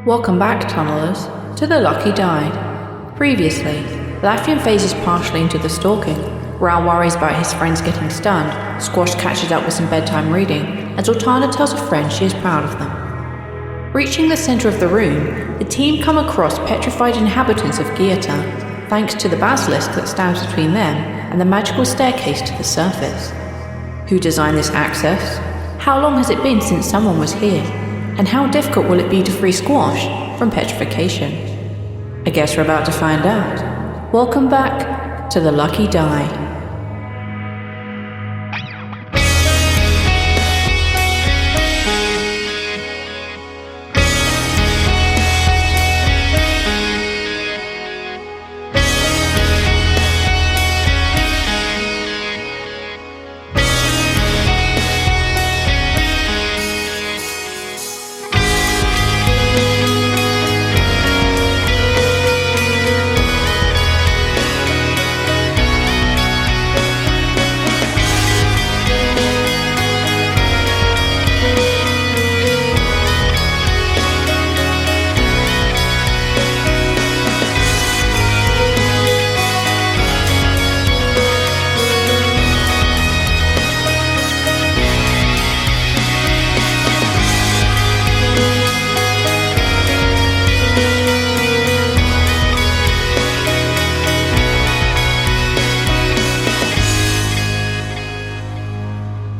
Welcome back, tunnelers, to The Lucky Die. Previously, Lathian phases partially into the stalking. Rhal worries about his friends getting stunned, Squash catches up with some bedtime reading, and Zaltanna tells a friend she is proud of them. Reaching the center of the room, the team come across petrified inhabitants of Giata, thanks to the basilisk that stands between them and the magical staircase to the surface. Who designed this access? How long has it been since someone was here? And how difficult will it be to free Squash from petrification? I guess we're about to find out. Welcome back to The Lucky Die.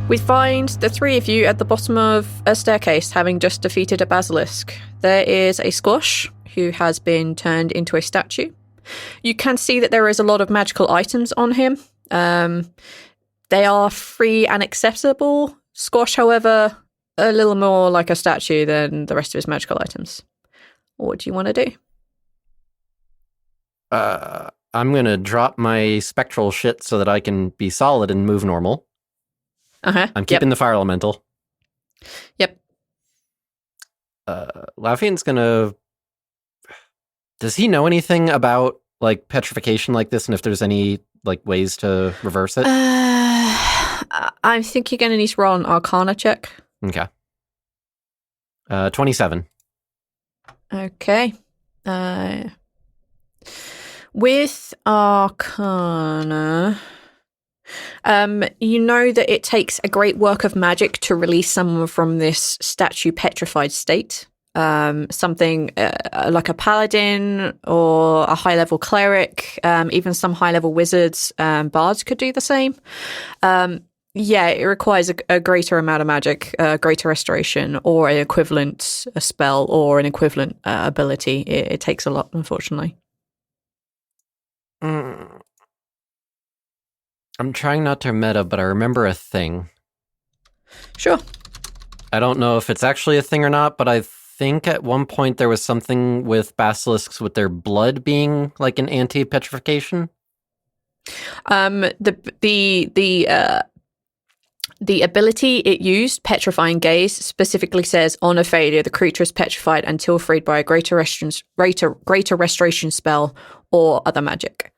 We find the three of you at the bottom of a staircase, having just defeated a basilisk. There is a Squash who has been turned into a statue. You can see that there is a lot of magical items on him. They are free and accessible. Squash, however, a little more like a statue than the rest of his magical items. What do you want to do? I'm going to drop my spectral shit so that I can be solid and move normal. I'm keeping the fire elemental. Yep. Lathian's gonna... Does he know anything about, like, petrification like this, and if there's any, like, ways to reverse it? I think you're going to need to roll an Arcana check. Okay. 27. Okay. With Arcana... you know that it takes a great work of magic to release someone from this statue petrified state. Something like a paladin or a high-level cleric, even some high-level wizards, bards could do the same. It requires a greater amount of magic, greater restoration, or an equivalent spell or an equivalent ability. It takes a lot, unfortunately. I'm trying not to meta, but I remember a thing. Sure. I don't know if it's actually a thing or not, but I think at one point there was something with basilisks with their blood being like an anti-petrification. The ability it used, Petrifying Gaze, specifically says on a failure, the creature is petrified until freed by a greater restoration spell or other magic.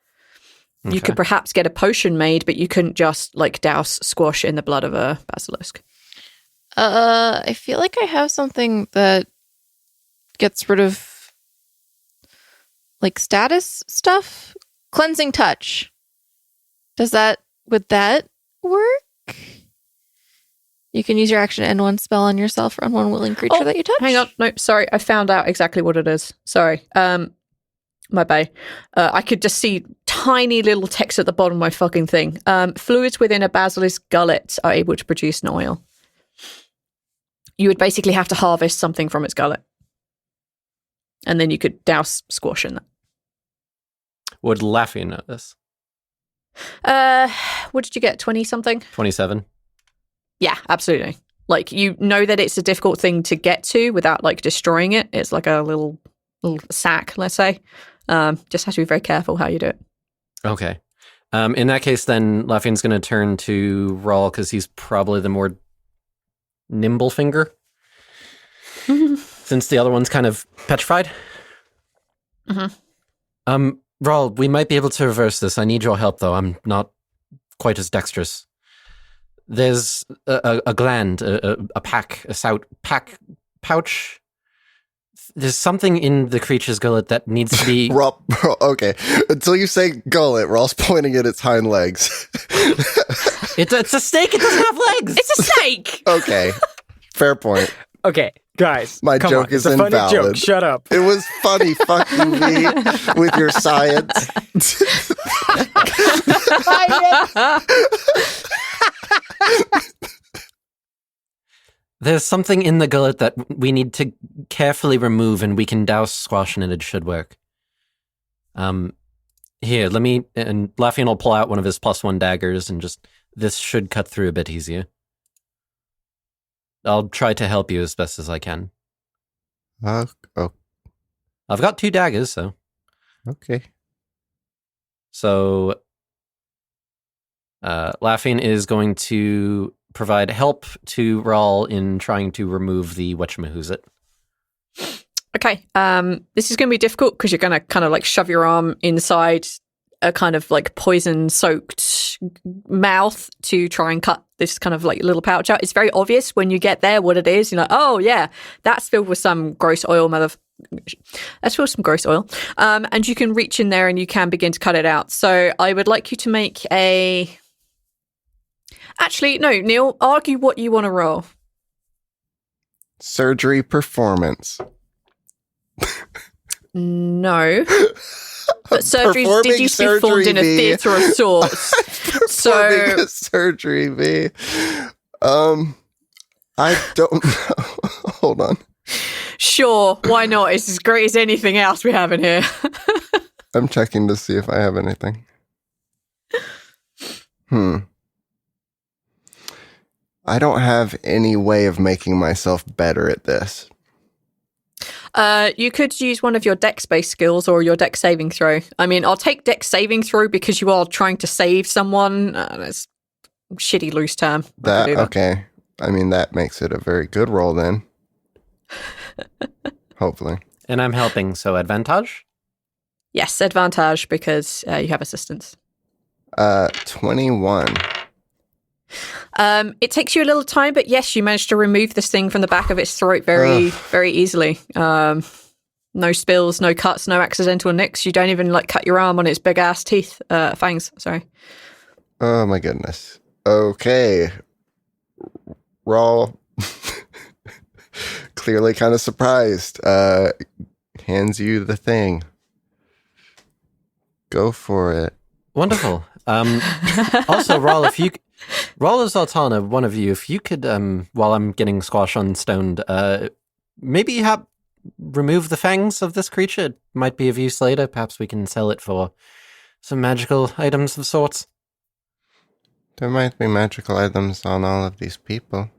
Okay. You could perhaps get a potion made, but you couldn't just, like, douse Squash in the blood of a basilisk. I feel like I have something that gets rid of, like, status stuff. Cleansing Touch. Would that work? You can use your action to end one spell on yourself or on one willing creature that you touch. Hang on. No, sorry. I found out exactly what it is. Sorry. My bad. I could just see tiny little text at the bottom of my fucking thing. Fluids within a basilisk gullet are able to produce an oil. You would basically have to harvest something from its gullet. And then you could douse Squash in that. Would Lathian know this? What did you get? 20-something? 27. Yeah, absolutely. Like, you know that it's a difficult thing to get to without, like, destroying it. It's like a little sack, let's say. Just have to be very careful how you do it. Okay. In that case, then Lathian's going to turn to Rhal because he's probably the more nimble finger. Since the other one's kind of petrified. Rhal, we might be able to reverse this. I need your help, though. I'm not quite as dexterous. There's a gland, a pouch There's something in the creature's gullet that needs to be... Rhal, okay. Until you say gullet, Rhal's pointing at its hind legs. It's a snake. It doesn't have legs. It's a snake. Okay. Fair point. Okay, guys. My come joke on. is it's a funny invalid. joke. Shut up. It was funny, fuck you, me, with your science. There's something in the gullet that we need to carefully remove, and we can douse squash and it should work. Here, let me... And Laffian will pull out one of his +1 daggers, and just... This should cut through a bit easier. I'll try to help you as best as I can. Oh, I've got 2 daggers, so... okay. So... Laffian is going to provide help to Rhal in trying to remove the whatchamahoosit. Okay, this is going to be difficult because you're going to kind of like shove your arm inside a kind of like poison-soaked mouth to try and cut this kind of like little pouch out. It's very obvious when you get there what it is. You're like, oh yeah, that's filled with some gross oil, That's filled with some gross oil. And you can reach in there and you can begin to cut it out. So I would like you to make a... Actually, no, Neil, argue what you want to roll. Surgery performance. No. But surgeries Performing did used to be formed in a surgery, theatre of sorts. Performing a surgery, me. I don't know. Hold on. Sure, why not? It's as great as anything else we have in here. I'm checking to see if I have anything. I don't have any way of making myself better at this. You could use one of your dex-based skills or your dex saving throw. I mean, I'll take dex saving throw because you are trying to save someone. That's a shitty loose term. Okay. I mean, that makes it a very good roll then. Hopefully. And I'm helping, so advantage? Yes, advantage because you have assistance. 21. It takes you a little time, but yes, you managed to remove this thing from the back of its throat very easily. No spills, no cuts, no accidental nicks. You don't even like cut your arm on its big ass teeth, fangs. Sorry. Oh my goodness. Okay. Rhal, clearly kind of surprised. Hands you the thing. Go for it. Wonderful. Also, Rhal, if you... Rhal or Zaltanna, one of you, if you could, while I'm getting squash unstoned, maybe remove the fangs of this creature. It might be of use later. Perhaps we can sell it for some magical items of sorts. There might be magical items on all of these people,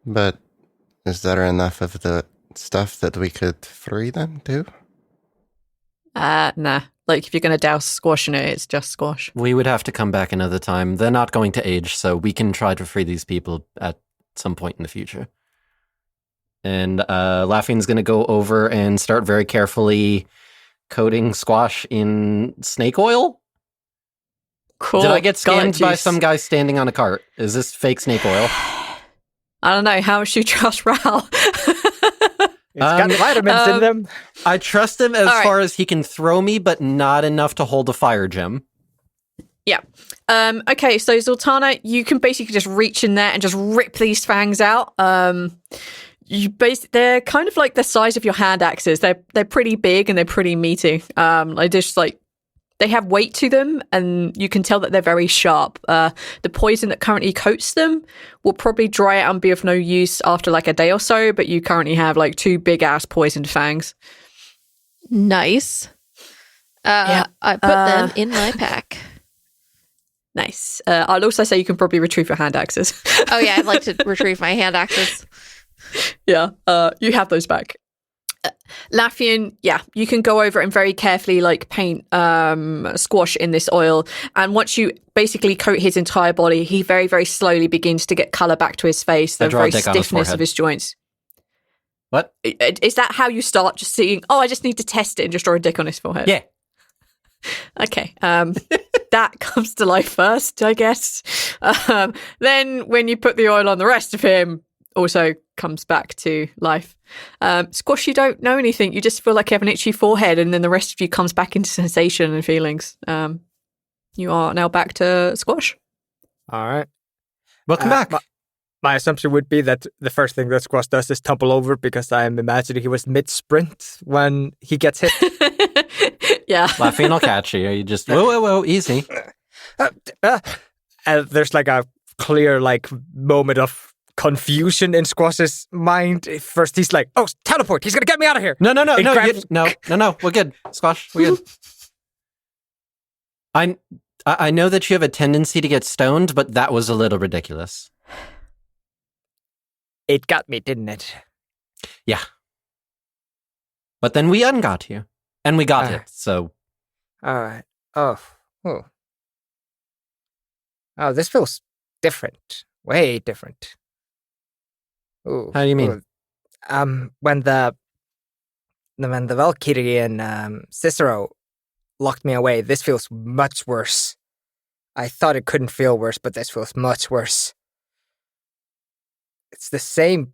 but is there enough of the stuff that we could free them too? Nah. Like, if you're going to douse squash in it, it's just squash. We would have to come back another time. They're not going to age, so we can try to free these people at some point in the future. And Laffian's going to go over and start very carefully coating squash in snake oil. Cool. Did I get scammed by juice. some guy standing on a cart? Is this fake snake oil? I don't know. How much do you trust Rhal? It's got vitamins in them. I trust him as All right. far as he can throw me, but not enough to hold a fire gem. Yeah. Okay, so Zaltanna, you can basically just reach in there and just rip these fangs out. They're kind of like the size of your hand axes. They're pretty big and they're pretty meaty. They have weight to them, and you can tell that they're very sharp. The poison that currently coats them will probably dry out and be of no use after like a day or so, but you currently have like 2 big-ass poisoned fangs. Nice. I put them in my pack. Nice. I'll also say you can probably retrieve your hand axes. Oh yeah, I'd like to retrieve my hand axes. Yeah, you have those back. Laffian, yeah, you can go over and very carefully like paint squash in this oil, and once you basically coat his entire body, he very, very slowly begins to get colour back to his face, the draw a very dick on his stiffness of forehead. his joints. What? Is that how you start just seeing, oh, I just need to test it and just draw a dick on his forehead? Yeah. Okay, that comes to life first, I guess. Then when you put the oil on the rest of him, also comes back to life. Squash, you don't know anything. You just feel like you have an itchy forehead, and then the rest of you comes back into sensation and feelings. You are now back to Squash. All right. Welcome back. My assumption would be that the first thing that Squash does is tumble over because I am imagining he was mid-sprint when he gets hit. Yeah. Laughing, I'll catch you. You just, whoa, easy. There's like a clear like moment of confusion in Squash's mind. First he's like, oh, teleport, he's gonna get me out of here. No, grabs- no, we're good. Squash, we're good. I know that you have a tendency to get stoned, but that was a little ridiculous. It got me, didn't it? Yeah. But then we ungot you. And we got it, so... All right. Oh, this feels different. Way different. Ooh. How do you mean? When the Valkyrie and Cicero locked me away, this feels much worse. I thought it couldn't feel worse, but this feels much worse. It's the same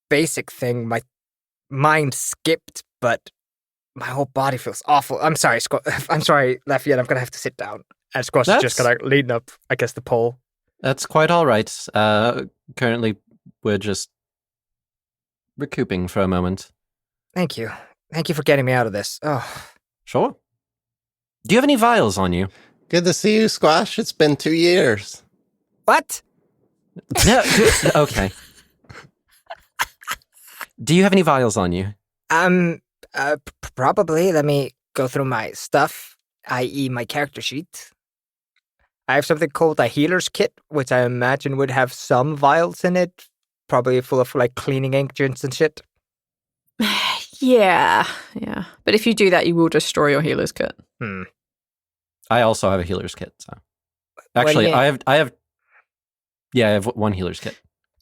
basic thing. My mind skipped, but my whole body feels awful. I'm sorry, I'm sorry, Lafayette. I'm gonna have to sit down. And Squash is just gonna lean up against the pole. That's quite all right. Currently, we're just recouping for a moment. Thank you for getting me out of this. Oh, Sure. Do you have any vials on you? Good to see you, Squash. It's been 2 years. what? No. Okay. Do you have any vials on you? Probably. Let me go through my stuff, i.e. my character sheet. I have something called a healer's kit, which I imagine would have some vials in it, probably full of like cleaning agents and shit. Yeah. But if you do that, you will destroy your healer's kit. I also have a healer's kit. So actually, I have one healer's kit.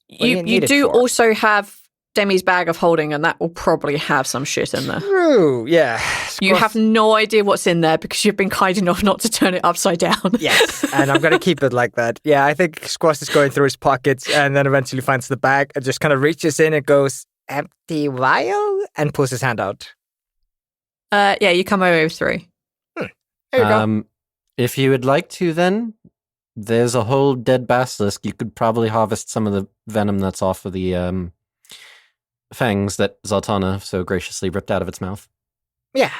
You do also have Demi's bag of holding, and that will probably have some shit in there. True, yeah. You have no idea what's in there because you've been kind enough not to turn it upside down. Yes, and I'm going to keep it like that. Yeah, I think Squash is going through his pockets and then eventually finds the bag and just kind of reaches in and goes, empty vial, and pulls his hand out. Yeah, you come away with 3. There you go. If you would like to, then there's a whole dead basilisk. You could probably harvest some of the venom that's off of the fangs that Zaltanna so graciously ripped out of its mouth. Yeah.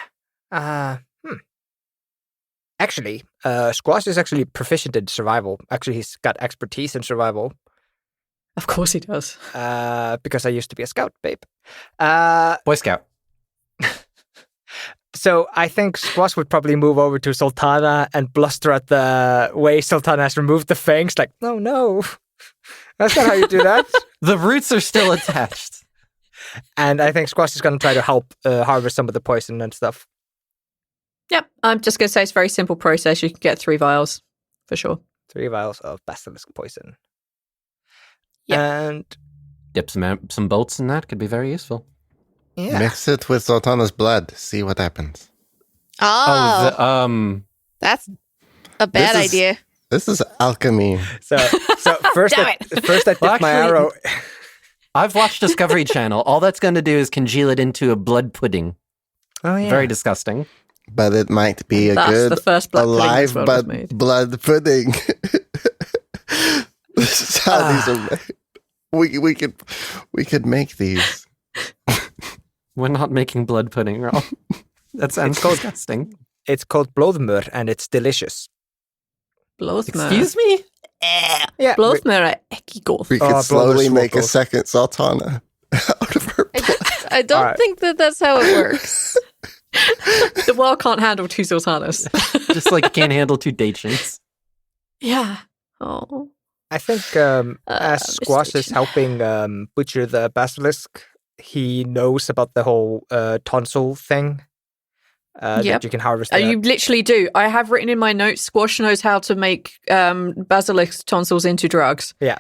Actually, Squash is actually proficient in survival. Actually, he's got expertise in survival. Of course he does. Because I used to be a scout, babe. Boy Scout. So I think Squash would probably move over to Zaltanna and bluster at the way Zaltanna has removed the fangs. Like, no, that's not how you do that. The roots are still attached. And I think Squash is going to try to help harvest some of the poison and stuff. Yep, I'm just going to say it's a very simple process. You can get 3 vials, for sure. 3 vials of basilisk poison. Yep. And Dip some bolts in that could be very useful. yeah. Mix it with Zaltanna's blood. See what happens. That's a bad idea. This is alchemy. So first I dip my arrow. I've watched Discovery Channel. All that's going to do is congeal it into a blood pudding. Oh yeah. Very disgusting. But it might be That's good the first blood pudding alive this world has made. blood pudding. This is how these are made. We could make these. We're not making blood pudding, Rhal. That sounds disgusting. It's called blodmør and it's delicious. Blåsmør. Excuse me? Yeah. Blåsmør er ekki góð. We could blood slowly is make a swoggle. second Zaltanna out of her blood. I don't Alright. think that's how it works. The world can't handle 2 Zaltannas. Just like can't handle 2 Dacians. Yeah. Oh. I think as Squash is mistake. helping butcher the basilisk, he knows about the whole tonsil thing. Yep. That you can harvest. You literally do. I have written in my notes, Squash knows how to make basilisk tonsils into drugs. Yeah.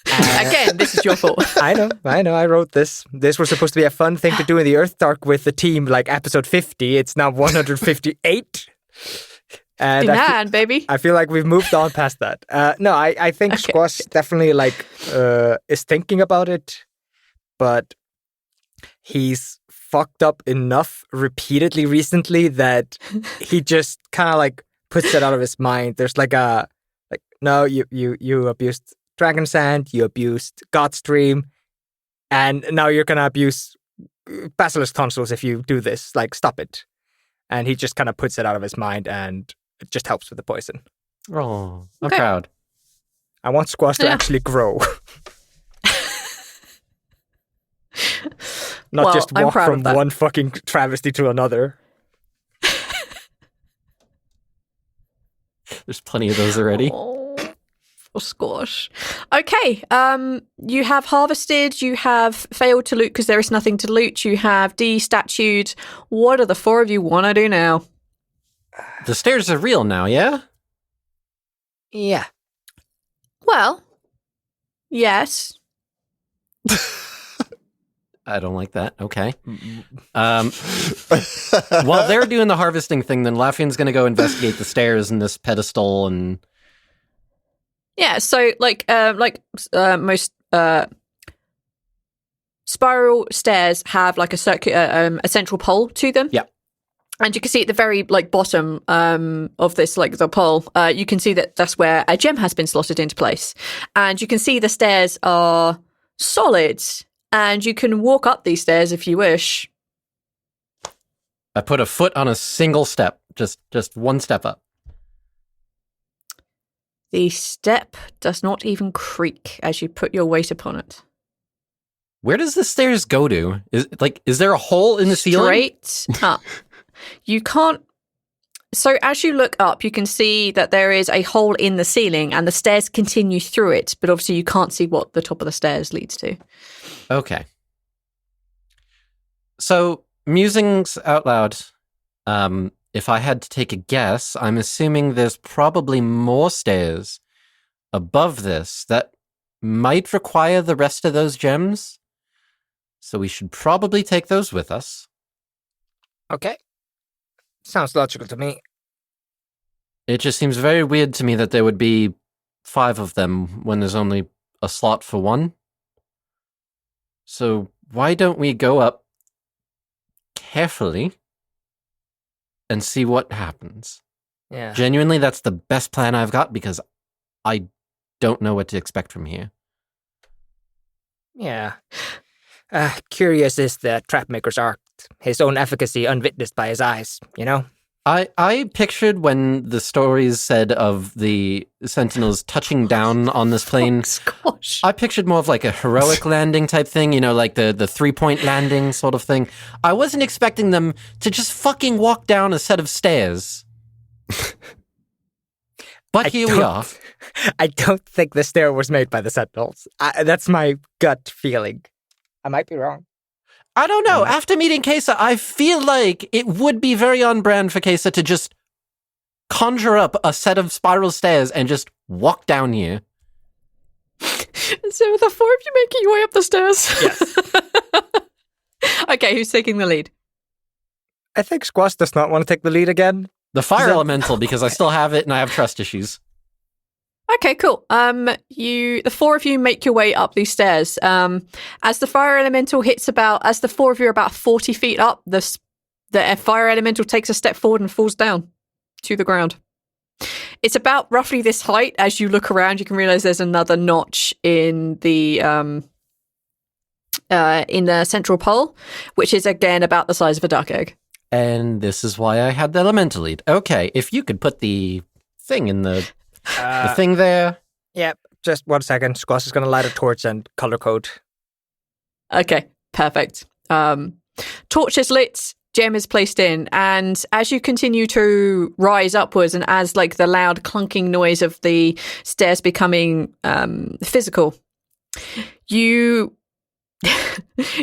Again, this is your fault. I know. I wrote this. This was supposed to be a fun thing to do in the Earth Dark with the team, like episode 50. It's now 158. And Demand, baby. I feel like we've moved on past that. No, I think Okay. Squash definitely is thinking about it, but he's fucked up enough repeatedly recently that he just kind of puts it out of his mind. There's no, you abused Dragon Sand, you abused Godstream, and now you're gonna abuse Basilisk Tonsils if you do this. Stop it. And he just kind of puts it out of his mind, and it just helps with the poison. Oh, I'm Okay. proud. I want Squash to actually grow. Not Well, just I'm walk proud of from that. one fucking travesty to another. There's plenty of those already. Oh, for Squash. Okay, you have harvested, you have failed to loot because there is nothing to loot, you have de-statued. What do the four of you want to do now? The stairs are real now, yeah? Yeah. Well, yes. I don't like that. Okay. While they're doing the harvesting thing, then Lafian's going to go investigate the stairs and this pedestal and... Yeah, so most spiral stairs have a a central pole to them. Yeah. And you can see at the very bottom of this the pole, you can see that that's where a gem has been slotted into place, and you can see the stairs are solid, and you can walk up these stairs if you wish. I put a foot on a single step, just one step up. The step does not even creak as you put your weight upon it. Where does the stairs go to? Is there a hole in the ceiling? Straight up. You can't. So as you look up, you can see that there is a hole in the ceiling and the stairs continue through it, but obviously you can't see what the top of the stairs leads to. Okay. So, musings out loud. If I had to take a guess, I'm assuming there's probably more stairs above this that might require the rest of those gems. So we should probably take those with us. Okay. Sounds logical to me. It just seems very weird to me that there would be 5 of them when there's only a slot for 1. So why don't we go up carefully and see what happens? Yeah. Genuinely, that's the best plan I've got because I don't know what to expect from here. Yeah. Curious is the Trapmaker's art. His own efficacy unwitnessed by his eyes, you know? I pictured when the stories said of the Sentinels touching down on this plane, Squash. I pictured more of a heroic landing type thing, the 3-point landing sort of thing. I wasn't expecting them to just fucking walk down a set of stairs. But here we are. I don't think the stair was made by the Sentinels. That's my gut feeling. I might be wrong. I don't know. After meeting Kesa, I feel like it would be very on brand for Kesa to just conjure up a set of spiral stairs and just walk down here. So the four of you making your way up the stairs? Yes. Okay, who's taking the lead? I think Squash does not want to take the lead again. The fire elemental, because I still have it and I have trust issues. Okay, cool. The four of you make your way up these stairs. As the fire elemental as the four of you are about 40 feet up, the fire elemental takes a step forward and falls down to the ground. It's about roughly this height. As you look around, you can realize there's another notch in the central pole, which is again about the size of a duck egg. And this is why I had the elemental lead. Okay, if you could put the thing in the thing there. Yep, just 1 second. Squash is going to light a torch and color code. Okay, perfect. Torch is lit, gem is placed in, and as you continue to rise upwards and as the loud clunking noise of the stairs becoming physical, you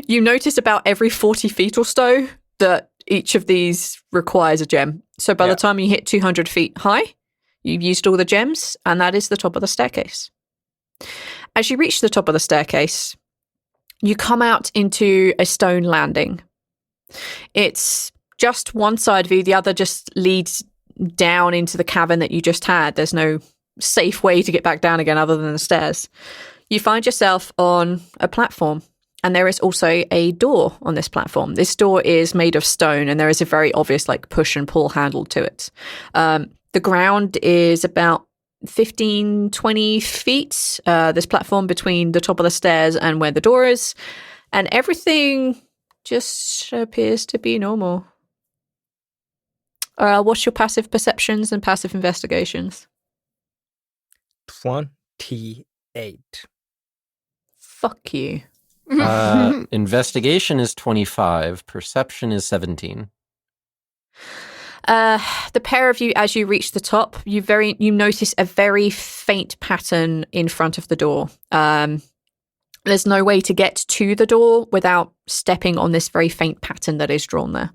notice about every 40 feet or so that each of these requires a gem. So by the time you hit 200 feet high, you've used all the gems, and that is the top of the staircase. As you reach the top of the staircase, you come out into a stone landing. It's just one side view, the other just leads down into the cavern that you just had. There's no safe way to get back down again other than the stairs. You find yourself on a platform, and there is also a door on this platform. This door is made of stone, and there is a very obvious like push and pull handle to it. The ground is about 15, 20 feet, this platform between the top of the stairs and where the door is, and everything just appears to be normal. What's your passive perceptions and passive investigations? 28. Fuck you. Investigation is 25. Perception is 17. The pair of you, as you reach the top, you notice a very faint pattern in front of the door. There's no way to get to the door without stepping on this very faint pattern that is drawn there.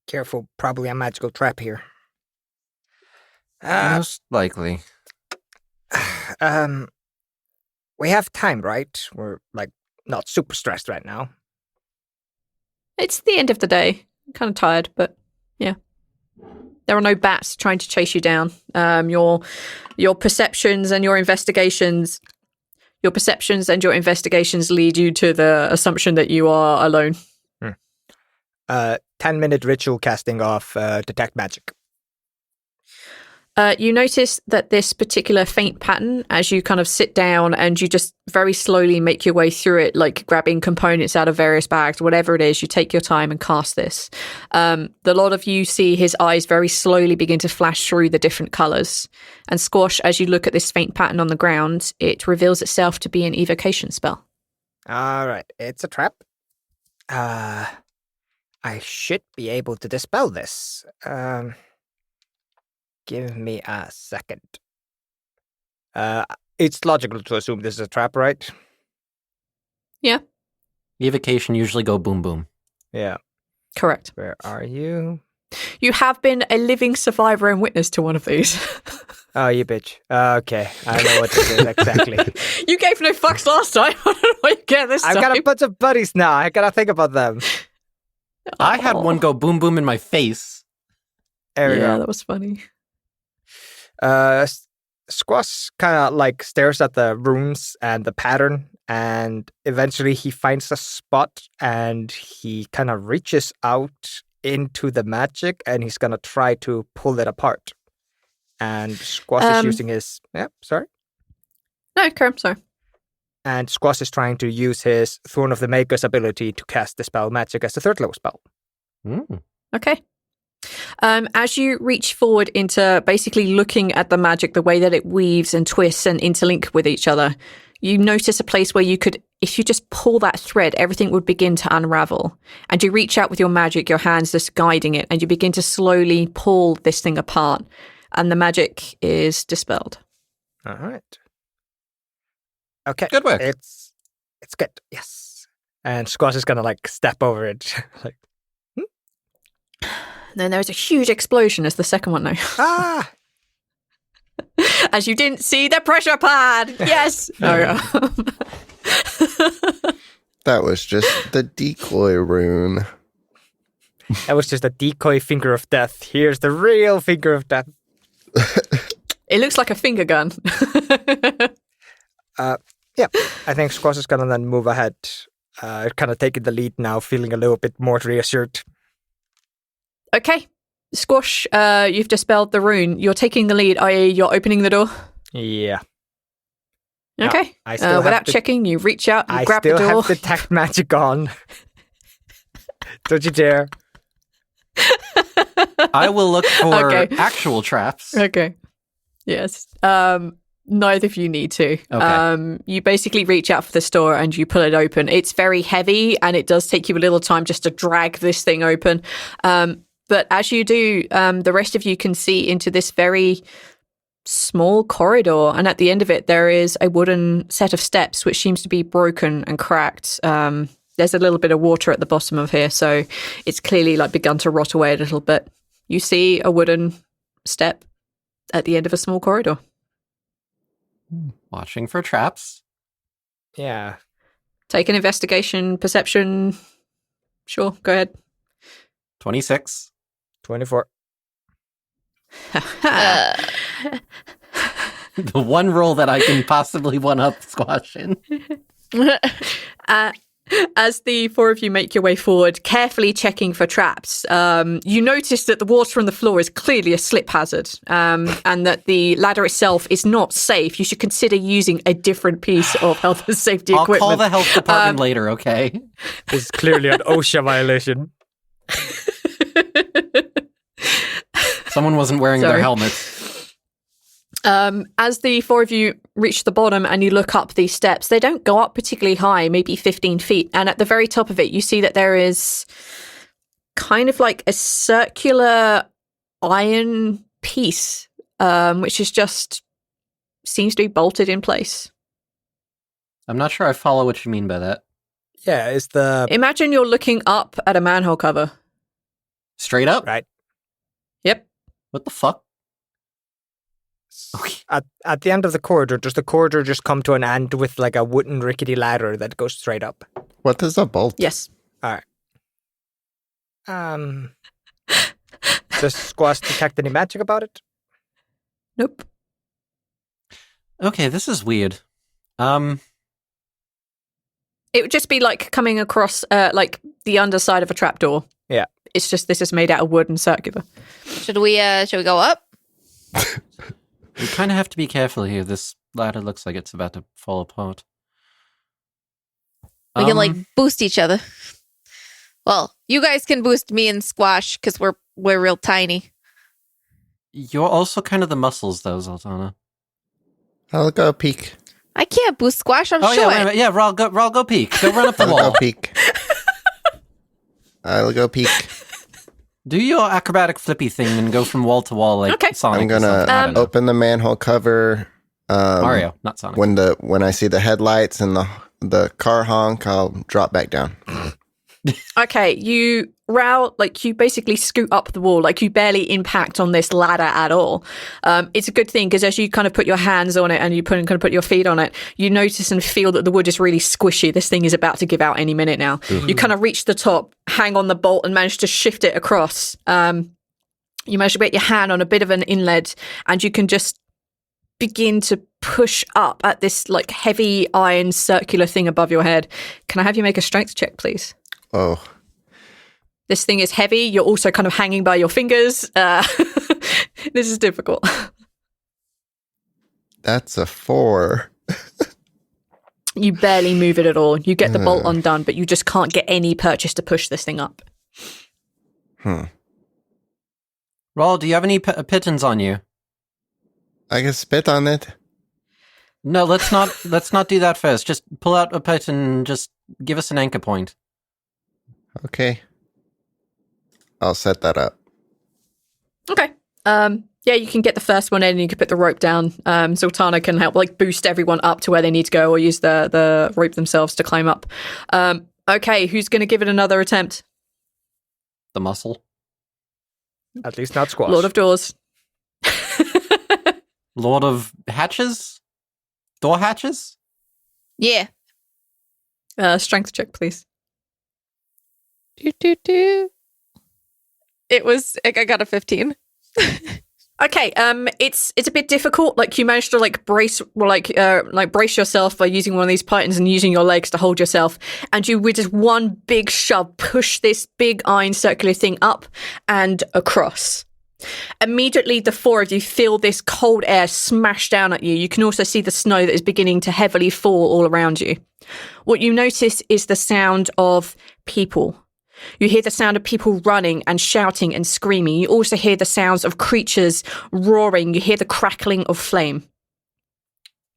Careful, probably a magical trap here. Most likely. We have time, right? We're, not super stressed right now. It's the end of the day. I'm kind of tired, but yeah. There are no bats trying to chase you down. Your perceptions and your investigations lead you to the assumption that you are alone. 10-minute ritual casting off detect magic. You notice that this particular faint pattern, as you kind of sit down and you just very slowly make your way through it, like grabbing components out of various bags, whatever it is, you take your time and cast this. The lot of you see his eyes very slowly begin to flash through the different colours. And Squash, as you look at this faint pattern on the ground, it reveals itself to be an evocation spell. All right, it's a trap. I should be able to dispel this. Give me a second. It's logical to assume this is a trap, right? Yeah. Evocation usually go boom boom. Yeah. Correct. Where are you? You have been a living survivor and witness to one of these. Oh, you bitch. Okay, I know what this is exactly. You gave no fucks last time. I don't know what you get this time. I've got a bunch of buddies now. I gotta think about them. I had one go boom boom in my face. There we go. Yeah, that was funny. Squash kind of stares at the runes and the pattern, and eventually he finds a spot and he kind of reaches out into the magic and he's gonna try to pull it apart. And Squash is using his... Yeah, sorry? No, okay, I'm sorry. And Squash is trying to use his Thorn of the Maker's ability to cast the spell magic as a third level spell. Okay. As you reach forward into basically looking at the magic, the way that it weaves and twists and interlink with each other, you notice a place where you could, if you just pull that thread, everything would begin to unravel. And you reach out with your magic, your hands just guiding it, and you begin to slowly pull this thing apart. And the magic is dispelled. All right. Okay. Good work. It's good. Yes. And Squash is gonna step over it. Then there's a huge explosion as the second one now. Ah! As you didn't see the pressure pad. Yes. No. That was just the decoy rune. That was just a decoy finger of death. Here's the real finger of death. It looks like a finger gun. Yeah. I think Squash is gonna then move ahead, kind of taking the lead now, feeling a little bit more reassured. Okay. Squash, you've dispelled the rune. You're taking the lead, i.e. you're opening the door. Yeah. Okay. I still without checking, you reach out, you I grab the still door. have detect magic on. Don't you dare. I will look for Okay. actual traps. Okay. Yes. Neither of you need to. Okay. You basically reach out for the door and you pull it open. It's very heavy and it does take you a little time just to drag this thing open. But as you do, the rest of you can see into this very small corridor. And at the end of it, there is a wooden set of steps, which seems to be broken and cracked. There's a little bit of water at the bottom of here. So it's clearly begun to rot away a little bit. You see a wooden step at the end of a small corridor. Watching for traps. Yeah. Take an investigation, perception. Sure, go ahead. 26. 24. The one role that I can possibly one-up Squash in. As the four of you make your way forward, carefully checking for traps, you notice that the water on the floor is clearly a slip hazard, and that the ladder itself is not safe. You should consider using a different piece of health and safety equipment. I'll call the health department later, okay? This is clearly an OSHA violation. Someone wasn't wearing their helmets. As the four of you reach the bottom and you look up these steps, they don't go up particularly high, maybe 15 feet. And at the very top of it, you see that there is kind of like a circular iron piece, which is just seems to be bolted in place. I'm not sure I follow what you mean by that. Yeah, is the... Imagine you're looking up at a manhole cover. Straight up? Right. Yep. What the fuck? Okay. At the end of the corridor, does the corridor just come to an end with like a wooden rickety ladder that goes straight up? What is a bolt? Yes. All right. Does Squash detect any magic about it? Nope. Okay, this is weird. It would just be like coming across like the underside of a trapdoor. Yeah. It's just this is made out of wood and circular. Should we go up? We kind of have to be careful here. This ladder looks like it's about to fall apart. We can like boost each other. Well, you guys can boost me and Squash because we're real tiny. You're also kind of the muscles, though, Zaltanna. I'll go peek. I can't boost Squash. I'm Oh, short. yeah, wait a minute. Yeah, Rhal, go peek. Go run up the I'll wall. go peek. I'll go peek. Do your acrobatic flippy thing and go from wall to wall like Okay. Sonic. I'm or something. I gonna don't know. open the manhole cover. Mario, not Sonic. When I see the headlights and the car honk, I'll drop back down. Okay, you basically scoot up the wall, like you barely impact on this ladder at all. It's a good thing because as you kind of put your hands on it and you kind of put your feet on it, you notice and feel that the wood is really squishy. This thing is about to give out any minute now. You kind of reach the top, hang on the bolt and manage to shift it across. You manage to get your hand on a bit of an inlet and you can just begin to push up at this like heavy iron circular thing above your head. Can I have you make a strength check, please? Oh, This thing is heavy. You're also kind of hanging by your fingers. This is difficult. that's a 4. You barely move it at all. You get the bolt undone, but you just can't get any purchase to push this thing up. Rhal, do you have any pittons on you? I can spit on it. No, let's not do that first. Just pull out a pit and just give us an anchor point. Okay. I'll set that up. Okay. Yeah, you can get the first one in and you can put the rope down. Zaltanna can help like boost everyone up to where they need to go or use the rope themselves to climb up. Okay, who's going to give it another attempt? The muscle. At least not Squash. Lord of Doors. Lord of Hatches? Door hatches? Yeah. Strength check, please. Do. I got a 15. Okay, it's a bit difficult. Like you managed to brace yourself by using one of these pythons and using your legs to hold yourself, and you with just one big shove push this big iron circular thing up and across. Immediately, the four of you feel this cold air smash down at you. You can also see the snow that is beginning to heavily fall all around you. What you notice is the sound of people. You hear the sound of people running and shouting and screaming. You also hear the sounds of creatures roaring. You hear the crackling of flame.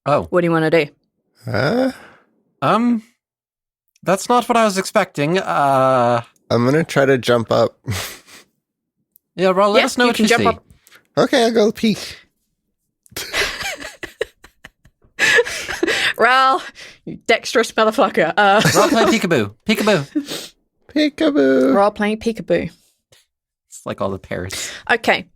Oh. What do you want to do? That's not what I was expecting. I'm gonna try to jump up. Yeah, Rhal, let us know what you see. Up. Okay, I'll go peek. Rhal, you dexterous motherfucker. Rhal, play peekaboo. Peekaboo. Peekaboo. Rhal playing peekaboo. It's like all the parrots. Okay.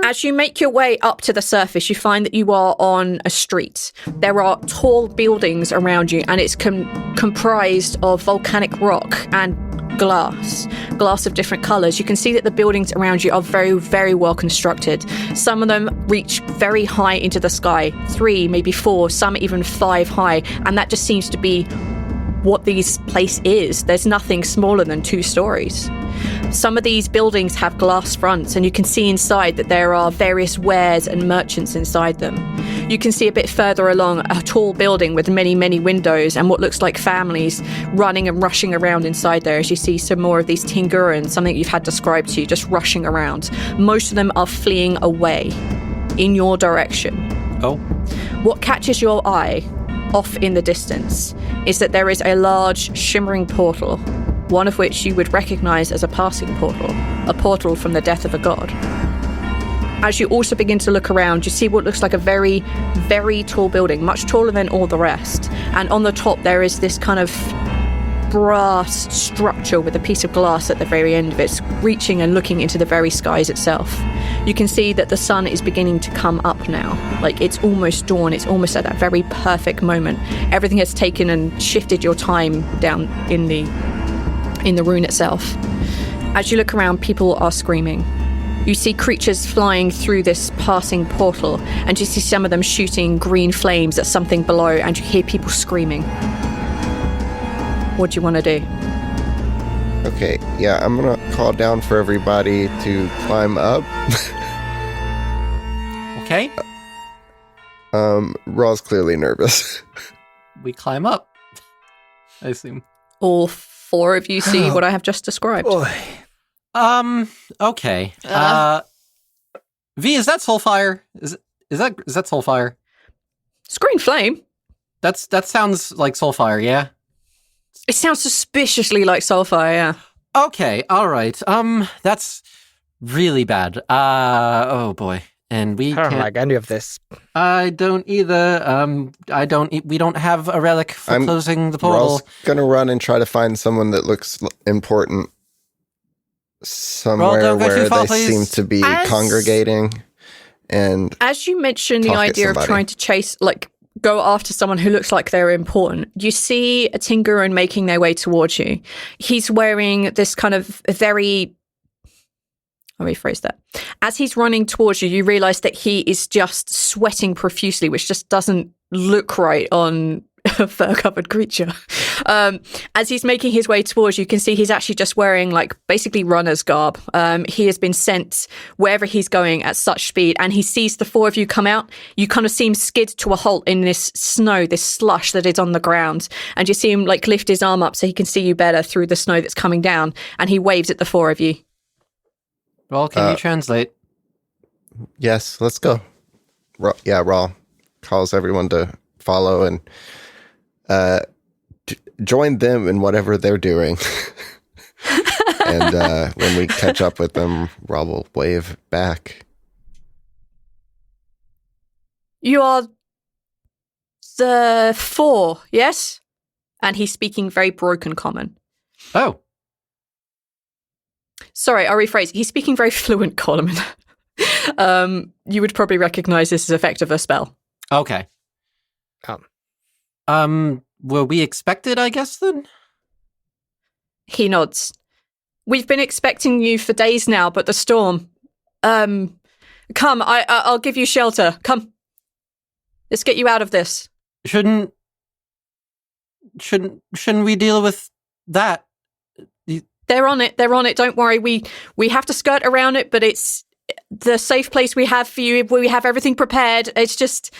As you make your way up to the surface, you find that you are on a street. There are tall buildings around you, and it's comprised of volcanic rock and glass glass of different colors, you can see that the buildings around you are very, very well constructed. Some of them reach very high into the sky, 3, maybe 4, some even 5 high, and that just seems to be what this place is. There's nothing smaller than 2 stories. Some of these buildings have glass fronts, and you can see inside that there are various wares and merchants inside them. You can see a bit further along a tall building with many, many windows and what looks like families running and rushing around inside there, as you see some more of these Tingurans, something you've had described to you, just rushing around. Most of them are fleeing away in your direction. Oh. What catches your eye off in the distance is that there is a large shimmering portal, one of which you would recognize as a passing portal, a portal from the death of a god. As you also begin to look around, you see what looks like a very, very tall building, much taller than all the rest. And on the top, there is this kind of brass structure with a piece of glass at the very end of it, reaching and looking into the very skies itself. You can see that the sun is beginning to come up now. Like, it's almost dawn. It's almost at that very perfect moment. Everything has taken and shifted your time down in the rune itself. As you look around, people are screaming. You see creatures flying through this passing portal, and you see some of them shooting green flames at something below, and you hear people screaming. What do you want to do? Okay, yeah, I'm gonna call down for everybody to climb up. Okay. Rhal's clearly nervous. We climb up, I assume. All 4 of you see what I have just described. Okay. V, is that Soulfire? Is that Soulfire? It's green flame. That sounds like Soulfire, yeah? It sounds suspiciously like sulfire, yeah. Okay, all right. That's really bad. Oh boy. And we I don't can't... like any of this. I don't either. We don't have a relic for closing the portal. Rhal's gonna run and try to find someone that looks important somewhere don't go too where far, they please. seem to be congregating. And as you mentioned the talk at idea of somebody. trying to chase, like, go after someone who looks like they're important, you see a Tinguran making their way towards you. He's wearing this kind of very... I'll rephrase that. As he's running towards you, you realize that he is just sweating profusely, which just doesn't look right on a fur-covered creature. As he's making his way towards you, you can see he's actually just wearing, like, basically runner's garb. He has been sent wherever he's going at such speed, and he sees the 4 of you come out. You kind of see him skid to a halt in this snow, this slush that is on the ground, and you see him, like, lift his arm up so he can see you better through the snow that's coming down, and he waves at the 4 of you. Well, can you translate? yes, let's go. Rhal calls everyone to follow and join them in whatever they're doing. And when we catch up with them, Rhal will wave back. You are the 4, yes? And he's speaking very broken common. Oh. Sorry, I'll rephrase. He's speaking very fluent common. You would probably recognize this as effect of a spell. Okay. Were we expected, I guess, then? He nods. We've been expecting you for days now, but the storm... come, I'll give you shelter. Come. Let's get you out of this. Shouldn't we deal with that? They're on it. Don't worry. We have to skirt around it, but it's the safe place we have for you. We have everything prepared. It's just...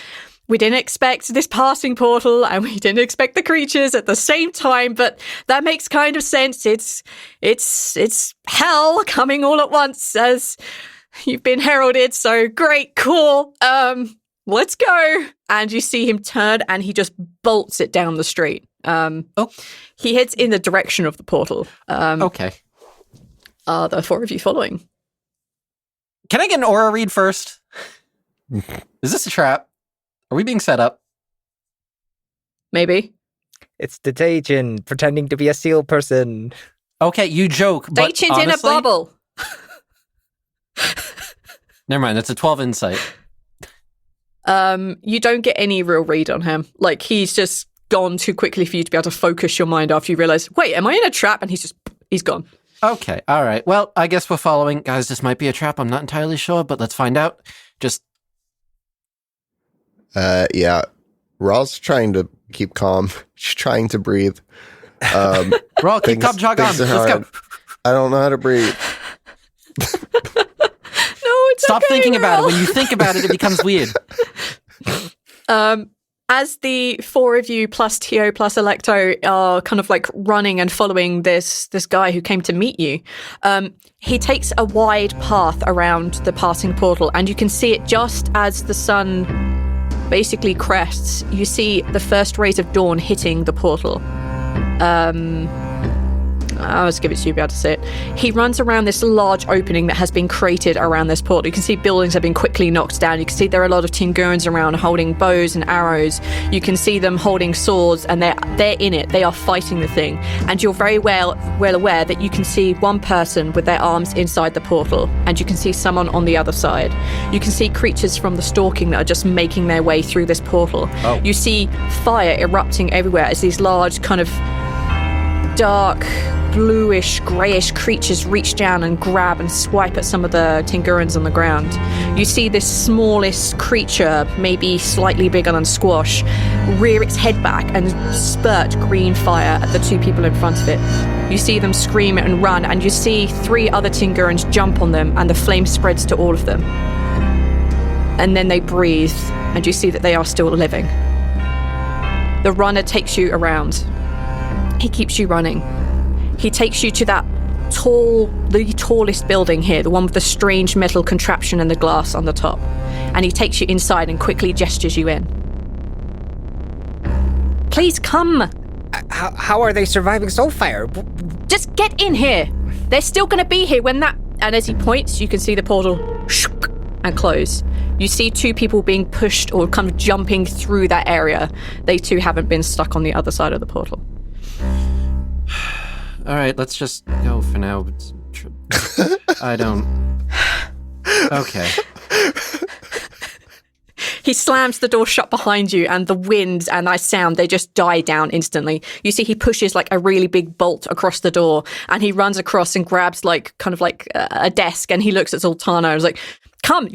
We didn't expect this passing portal, and we didn't expect the creatures at the same time, but that makes kind of sense. It's hell coming all at once, as you've been heralded, so great, cool. Let's go. And you see him turn, and he just bolts it down the street. He heads in the direction of the portal. Okay. Are the 4 of you following? Can I get an aura read first? Is this a trap? Are we being set up? Maybe. It's the Dajin pretending to be a seal person. Okay, you joke, but Dachin's honestly, in a bubble. Never mind, that's a 12 insight. You don't get any real read on him. Like, he's just gone too quickly for you to be able to focus your mind after you realize, wait, am I in a trap? And he's gone. Okay, all right. Well, I guess we're following. Guys, this might be a trap. I'm not entirely sure, but let's find out. Just... Yeah. Rhal's trying to keep calm. She's trying to breathe. Rhal, keep calm, jog on. things are Let's hard. go. I don't know how to breathe. No, it's Stop okay, thinking about it. Rhal. When you think about it, it becomes weird. As the four of you plus Tio plus Electo are kind of like running and following this guy who came to meet you, he takes a wide path around the passing portal, and you can see it just as the sun basically crests. You see the first rays of dawn hitting the portal. I'll just give it to you to be able to see it. He runs around this large opening that has been created around this portal. You can see buildings have been quickly knocked down. You can see there are a lot of Tingurans around holding bows and arrows. You can see them holding swords, and they're in it. They are fighting the thing. And you're very well aware that you can see one person with their arms inside the portal, and you can see someone on the other side. You can see creatures from the stalking that are just making their way through this portal. Oh. You see fire erupting everywhere as these large kind of dark, bluish, greyish creatures reach down and grab and swipe at some of the Tingurans on the ground. You see this smallest creature, maybe slightly bigger than Squash, rear its head back and spurt green fire at the two people in front of it. You see them scream and run, and you see three other Tingurans jump on them, and the flame spreads to all of them. And then they breathe, and you see that they are still living. The runner takes you around. He keeps you running. He takes you to that the tallest building here, the one with the strange metal contraption and the glass on the top. And he takes you inside and quickly gestures you in. Please come. How are they surviving Soulfire? Just get in here. They're still going to be here when that... And as he points, you can see the portal and close. You see two people being pushed or kind of jumping through that area. They too haven't been stuck on the other side of the portal. All right, let's just go for now. I don't... Okay. He slams the door shut behind you, and the wind and that sound, they just die down instantly. You see he pushes like a really big bolt across the door, and he runs across and grabs like kind of like a desk, and he looks at Zaltanna and is like, come,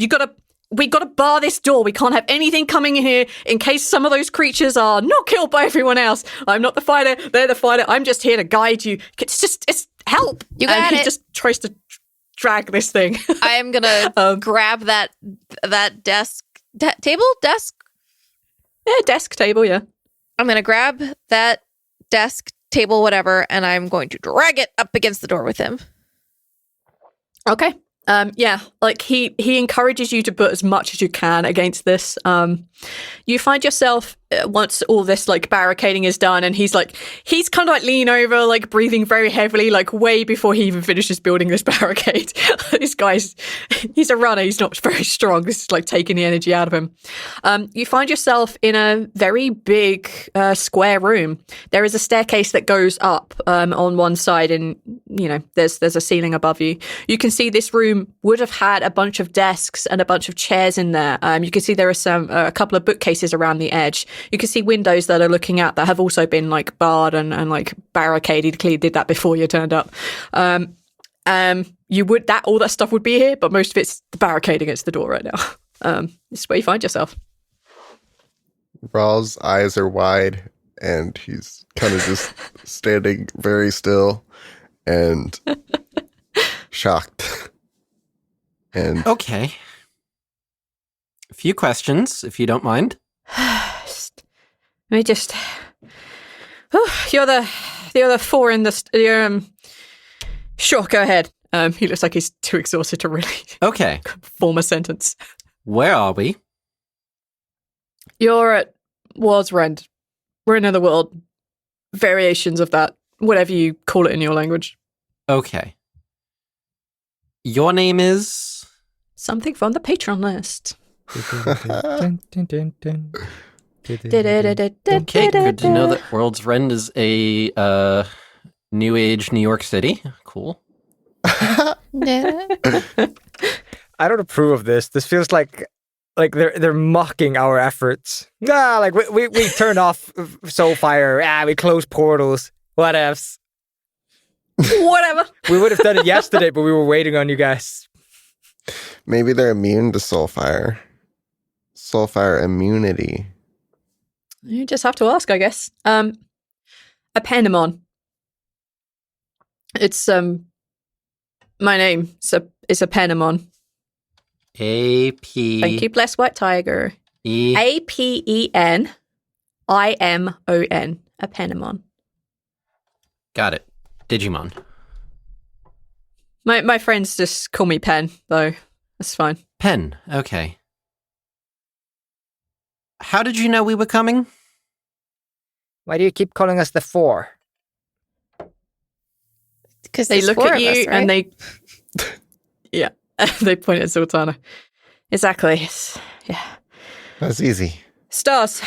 we gotta bar this door. We can't have anything coming in here in case some of those creatures are not killed by everyone else. I'm not the fighter. They're the fighter. I'm just here to guide you. It's help. You got and he it. just tries to drag this thing. I am gonna grab that desk. Table? Desk? Yeah, desk, table, yeah. I'm gonna grab that desk, table, whatever, and I'm going to drag it up against the door with him. Okay. Yeah, like he encourages you to put as much as you can against this. You find yourself once all this like barricading is done, and he's kind of like leaning over, like breathing very heavily, like way before he even finishes building this barricade. This he's a runner. He's not very strong. This is like taking the energy out of him. You find yourself in a very big square room. There is a staircase that goes up on one side, and there's a ceiling above you. You can see this room would have had a bunch of desks and a bunch of chairs in there. You can see there are a couple of bookcases around the edge. You can see windows that are looking out that have also been like barred and like barricaded. Clearly did that before you turned up. All that stuff would be here, but most of it's barricading against the door right now. This is where you find yourself. Rhal's eyes are wide, and he's kind of just standing very still and shocked. And Okay. A few questions, if you don't mind. Let me just... you're the other four in the... Sure, go ahead. He looks like he's too exhausted to really Okay. form a sentence. Where are we? You're at World's End. We're in another world. Variations of that. Whatever you call it in your language. Okay. Your name is... Something from the Patreon list. Okay, good to know that World's End is a new age New York City. Cool. Yeah. I don't approve of this. This feels like they're mocking our efforts. Like we turn off Soulfire. We close portals. What ifs? Whatever. We would have done it yesterday, but we were waiting on you guys. Maybe they're immune to soulfire. Soulfire immunity. You just have to ask, I guess. A Panemon. It's my name. It's a Panemon. A-P... Thank you, bless White Tiger. E... Apenemon. A Panemon. Got it. Digimon. My friends just call me Pen, though. That's fine. Pen. Okay. How did you know we were coming? Why do you keep calling us the Four? Because They look at you and they... Yeah. They point at Zaltanna. Exactly. Yeah. That's easy. Stars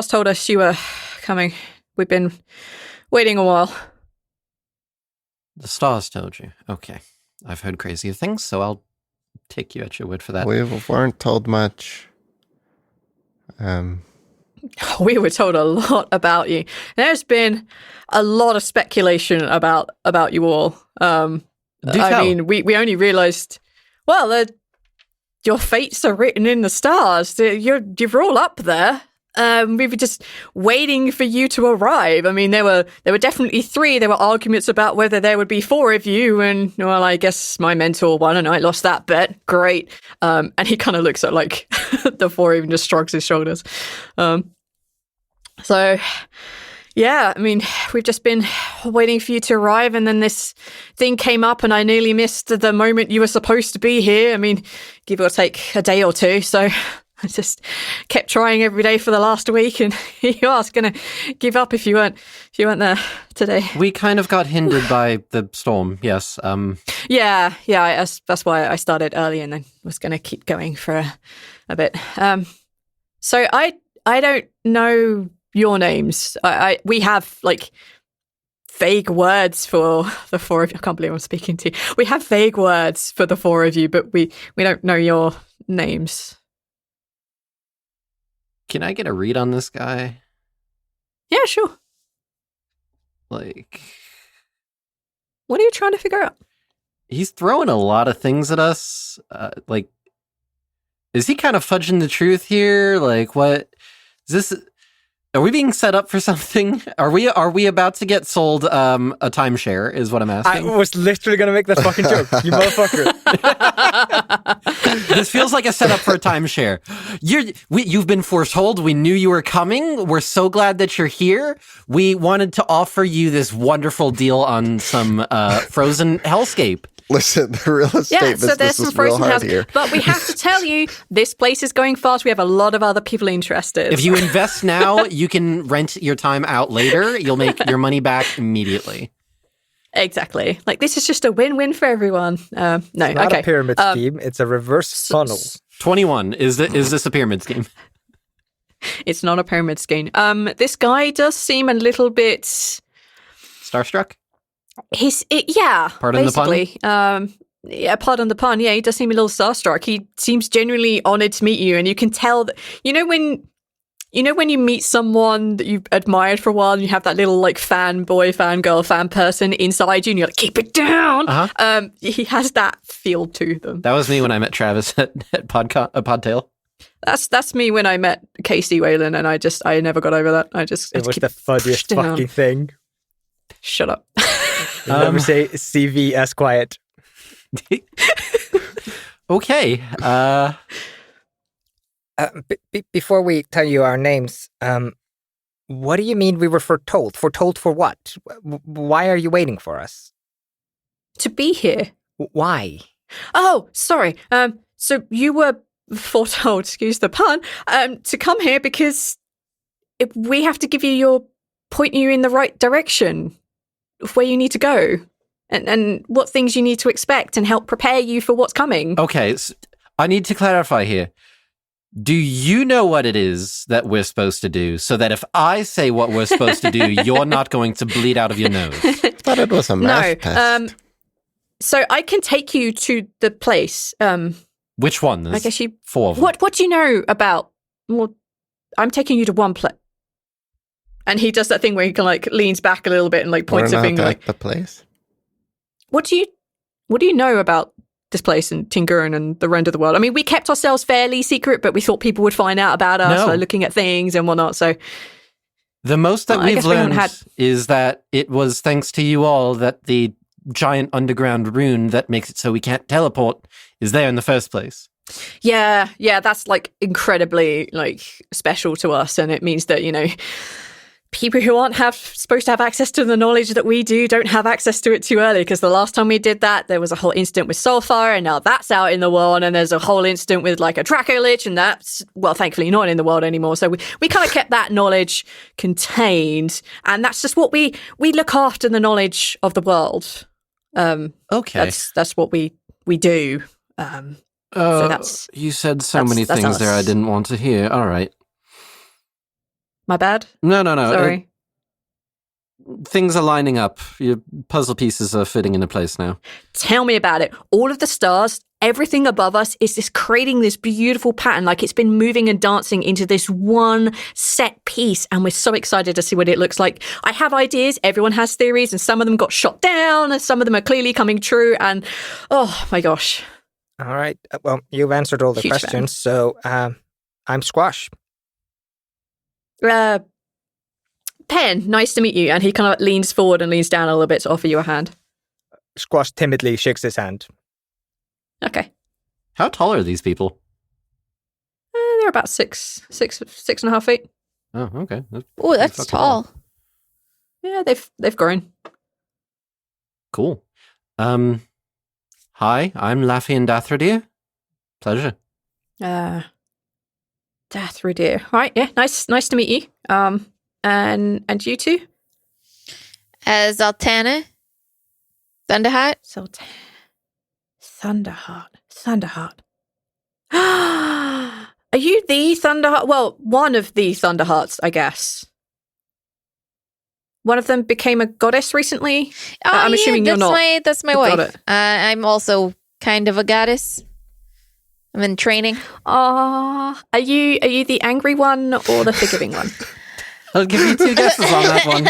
told us you were coming. We've been waiting a while. The stars told you. Okay. I've heard crazier things, so I'll take you at your word for that. We weren't told much. We were told a lot about you. There's been a lot of speculation about you all. Do tell. mean, we only realised, well, your fates are written in the stars. You're all up there. We were just waiting for you to arrive. I mean, there were definitely 3. There were arguments about whether there would be 4 of you, and well, I guess my mentor won, and I lost that bet. Great. And he kind of looks at like the 4, even just shrugs his shoulders. So, yeah, I mean, we've just been waiting for you to arrive, and then this thing came up, and I nearly missed the moment you were supposed to be here. I mean, give or take a day or 2, so I just kept trying every day for the last week, and you are going to give up if you weren't there today. We kind of got hindered by the storm, yes. Yeah, that's why I started early and then was going to keep going for a bit. So I don't know your names. We have like vague words for the 4 of you. I can't believe I'm speaking to you. We have vague words for the 4 of you, but we don't know your names. Can I get a read on this guy? Yeah, sure. Like, What are you trying to figure out? he's throwing a lot of things at us. Like, is he kind of fudging the truth here? Like, what is this? Are we being set up for something? Are we about to get sold a timeshare? Is what I'm I asking. was literally going to make that fucking joke, you motherfucker. This feels like a setup for a timeshare. You've been foretold. We knew you were coming. We're so glad that you're here. We wanted to offer you this wonderful deal on some frozen hellscape. Listen, the real estate So there's business some is real frozen hard houses. here. But we have to tell you, this place is going fast. We have a lot of other people interested. If you invest now, you can rent your time out later. You'll make your money back immediately. Exactly. Like, this is just a win-win for everyone. No, It's not okay. a pyramid scheme, it's a reverse funnel. 21. Is this a pyramid scheme? It's not a pyramid scheme. This guy does seem a little bit... Starstruck? Yeah, Pardon the pun? basically. Yeah, pardon the pun. Yeah, he does seem a little starstruck. He seems genuinely honoured to meet you, and you can tell that... You know when you meet someone that you've admired for a while and you have that little like fanboy, fangirl, fan person inside you and you're like, keep it down. Uh-huh. He has that feel to them. That was me when I met Travis at Podtail. That's me when I met Casey Whalen, and I never got over that. It was keep the fudgiest down. fucking thing. Shut up. Let me say CVS quiet. Okay. Before we tell you our names, what do you mean we were foretold? Foretold for what? Why are you waiting for us? To be here. Why? Oh, sorry. So you were foretold, excuse the pun, to come here because we have to point you in the right direction of where you need to go and what things you need to expect and help prepare you for what's coming. Okay. I need to clarify here. Do you know what it is that we're supposed to do so that if I say what we're supposed to do, you're not going to bleed out of your nose? I thought it was a math test. So I can take you to the place. Which one? I guess you... 4 of them. What do you know about... Well, I'm taking you to one place. And he does that thing where he kind of like leans back a little bit and like points We're a not finger at like... the place. what do you know about this place and Tinguren and the rest of the world? I mean, we kept ourselves fairly secret, but we thought people would find out about us, like looking at things and whatnot. So the most that we've learned is that it was thanks to you all that the giant underground rune that makes it so we can't teleport is there in the first place. Yeah, that's like incredibly like special to us, and it means that, you know, people who aren't supposed to have access to the knowledge that we do don't have access to it too early, because the last time we did that, there was a whole incident with Soulfire, and now that's out in the world, and there's a whole incident with like a Draco Lich, and that's, well, thankfully not in the world anymore. So we kind of kept that knowledge contained, and that's just what we look after, the knowledge of the world. Okay. That's what we do. So that's, you said so many things there I didn't want to hear. All right. My bad? No. Sorry. Things are lining up. Your puzzle pieces are fitting into place now. Tell me about it. All of the stars, everything above us is just creating this beautiful pattern, like it's been moving and dancing into this one set piece, and we're so excited to see what it looks like. I have ideas, everyone has theories, and some of them got shot down, and some of them are clearly coming true, and oh my gosh. All right. Well, you've answered all the Huge questions, so I'm Squash. Pen, nice to meet you. And he kind of leans forward and leans down a little bit to offer you a hand. Squash timidly shakes his hand. Okay. How tall are these people? They're about 6.5 feet. Oh, okay. Oh, that's tall. Yeah, they've grown. Cool. Hi, I'm Laffian Dathradir. Pleasure. Dathradir. Right, yeah, nice to meet you. And you two? Zaltanna. Thunderheart. Thunderheart. Are you the Thunderheart? Well, one of the Thunderhearts, I guess. One of them became a goddess recently. I'm assuming you're not. That's my wife. I'm also kind of a goddess. I'm in training. Are you the angry one or the forgiving one? I'll give you 2 guesses on that one.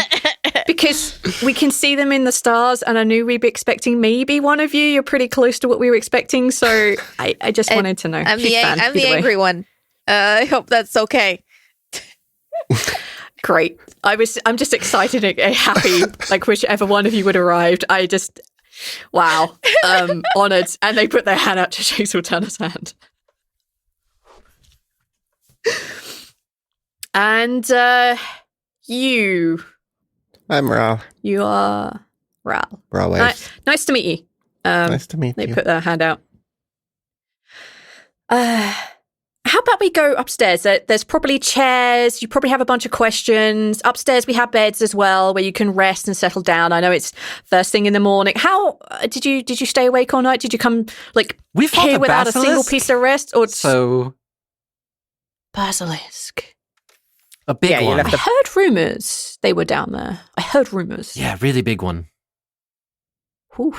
Because we can see them in the stars, and I knew we'd be expecting maybe one of you. You're pretty close to what we were expecting, so I just wanted to know. I'm the angry one. I hope that's okay. Great. I'm just excited and happy, like whichever one of you would arrived. Wow. Honoured. And they put their hand out to shake Zaltanna's hand. And you. I'm Rhal. You are Rhal. Rhal Waves. Nice to meet you. Nice to meet they you. They put their hand out. How about we go upstairs? There's probably chairs. You probably have a bunch of questions. Upstairs, we have beds as well where you can rest and settle down. I know it's first thing in the morning. How did you stay awake all night? Did you come here without a single piece of rest? Or basilisk? A big one. I heard rumors they were down there. I heard rumors. Yeah, really big one. Whew.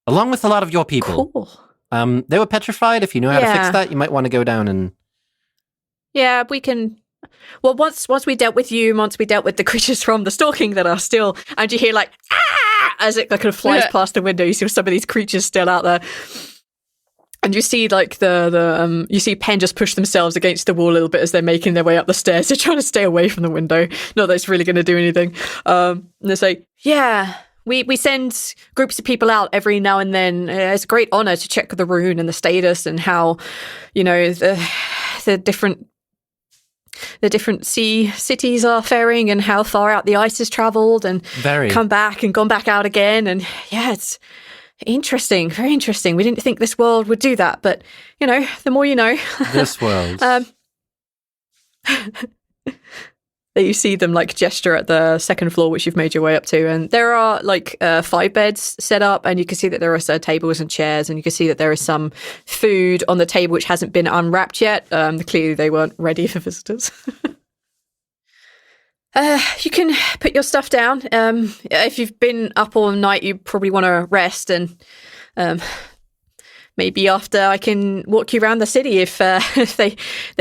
Along with a lot of your people. Cool. They were petrified. If you know how to fix that, you might want to go down and... Yeah, we can... Well, once we dealt with you, once we dealt with the creatures from the stalking that are still... And you hear as it kind of flies past the window, you see some of these creatures still out there. And you see you see Pen just push themselves against the wall a little bit as they're making their way up the stairs. They're trying to stay away from the window. Not that it's really going to do anything. And they say, We send groups of people out every now and then. It's a great honor to check the rune and the status and how, the different sea cities are faring and how far out the ice has traveled and come back and gone back out again. And it's interesting, very interesting. We didn't think this world would do that, but the more you know. This world. You see them gesture at the second floor, which you've made your way up to, and there are 5 beds set up, and you can see that there are tables and chairs, and you can see that there is some food on the table which hasn't been unwrapped yet. Clearly, they weren't ready for visitors. You can put your stuff down. If you've been up all night, you probably want to rest, and maybe after I can walk you around the city if they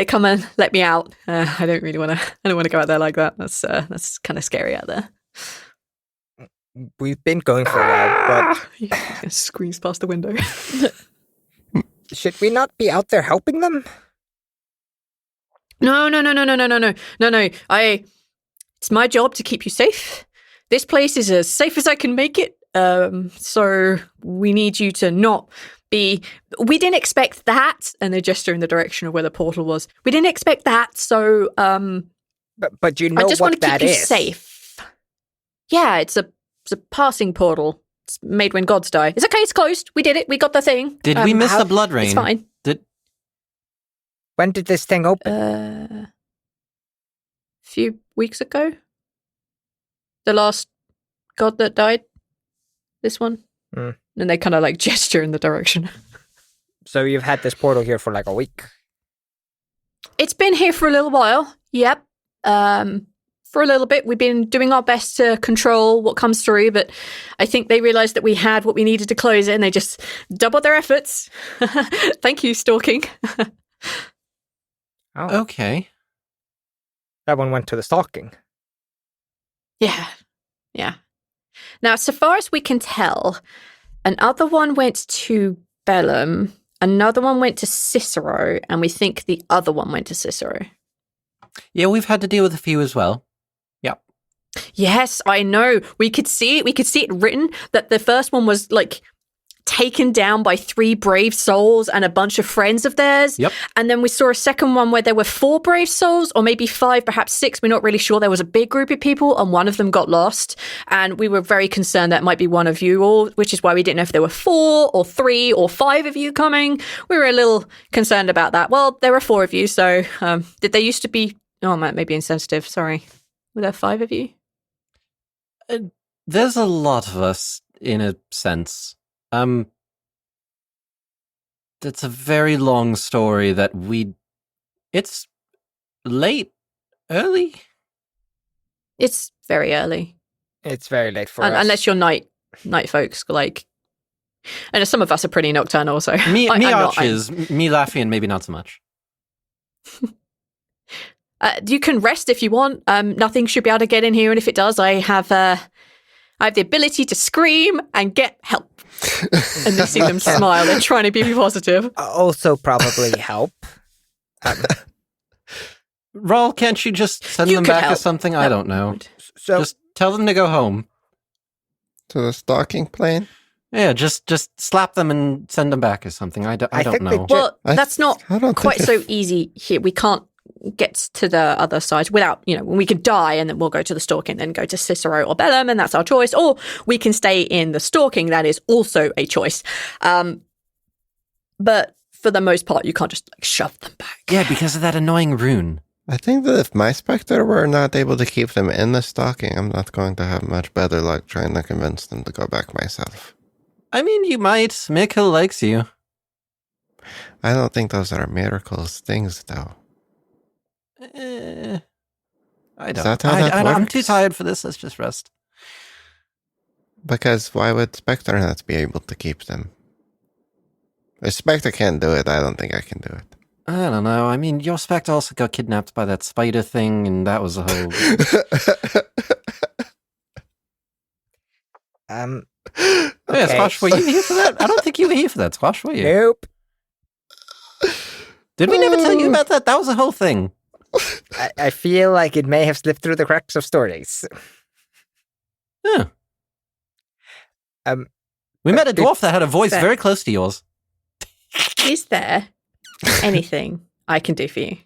come and let me out. I don't want to go out there like that. That's kind of scary out there. we've been going for a while, He screams past the window. but should we not be out there helping them? No. It's my job to keep you safe. This place is as safe as I can make it. So we need you to not be. We didn't expect that, and they gesture in the direction of where the portal was. We didn't expect that, so But you know I just want what to keep that you is. safe. Yeah, it's a passing portal. It's made when gods die. It's okay. It's closed. We did it. We got the thing. Did we miss the blood rain? It's fine. When did this thing open? Few weeks ago. The last god that died. This one. Mm. And they kind of like gesture in the direction. So you've had this portal here for like a week. It's been here for a little while. Yep. For a little bit. We've been doing our best to control what comes through, but I think they realized that we had what we needed to close it, and they just doubled their efforts. Thank you, stalking. Oh, Okay. that one went to the stalking. Yeah. Now, so far as we can tell, another one went to Bellum, another one went to Cicero, and we think the other one went to Cicero. Yeah, we've had to deal with a few as well. Yep. Yes, I know. We could see it. We could see it written that the first one was like taken down by 3 brave souls and a bunch of friends of theirs. Yep. And then we saw a second one where there were 4 brave souls, or maybe 5, perhaps 6. We're not really sure. There was a big group of people, and one of them got lost. And we were very concerned that might be one of you all, which is why we didn't know if there were 4 or 3 or 5 of you coming. We were a little concerned about that. Well, there were 4 of you, so did there used to be... Oh, I might be insensitive. Sorry. Were there 5 of you? There's a lot of us, in a sense. It's a very long story that it's late, early. It's very early. It's very late for us. Unless you're night folks, like... I know some of us are pretty nocturnal, so... Me I'm not- arches, me Laffian, maybe not so much. You can rest if you want. Nothing should be able to get in here, and if it does, I have the ability to scream and get help. And they see them smile. They're trying to be positive. Also probably help. Rhal, can't you just send You them could back or help. something? I don't know. So Just tell them to go home. To the stalking plane? Yeah, just slap them and send them back or something. I don't think they know. Well, I- that's not I don't quite think so easy here. We can't get to the other side without, when we could die and then we'll go to the stalking, then go to Cicero or Bellum, and that's our choice. Or we can stay in the stalking. That is also a choice. But for the most part, you can't just shove them back. Yeah, because of that annoying rune. I think that if my Spectre were not able to keep them in the stalking, I'm not going to have much better luck trying to convince them to go back myself. I mean, you might. Mikkel likes you. I don't think those are miracles things, though. I don't. Is that how that I'm works? too tired for this. Let's just rest. Because why would Spectre not be able to keep them? If Spectre can't do it, I don't think I can do it. I don't know. I mean, your Spectre also got kidnapped by that spider thing, and that was a whole... Yeah, Squash, were you here for that? I don't think you were here for that, Squash, were you? nope. Did we never tell you about that? That was a whole thing. I feel like it may have slipped through the cracks of stories. Yeah. Um, We met a it- dwarf that had a voice Fair. very close to yours. Is there anything I can do for you?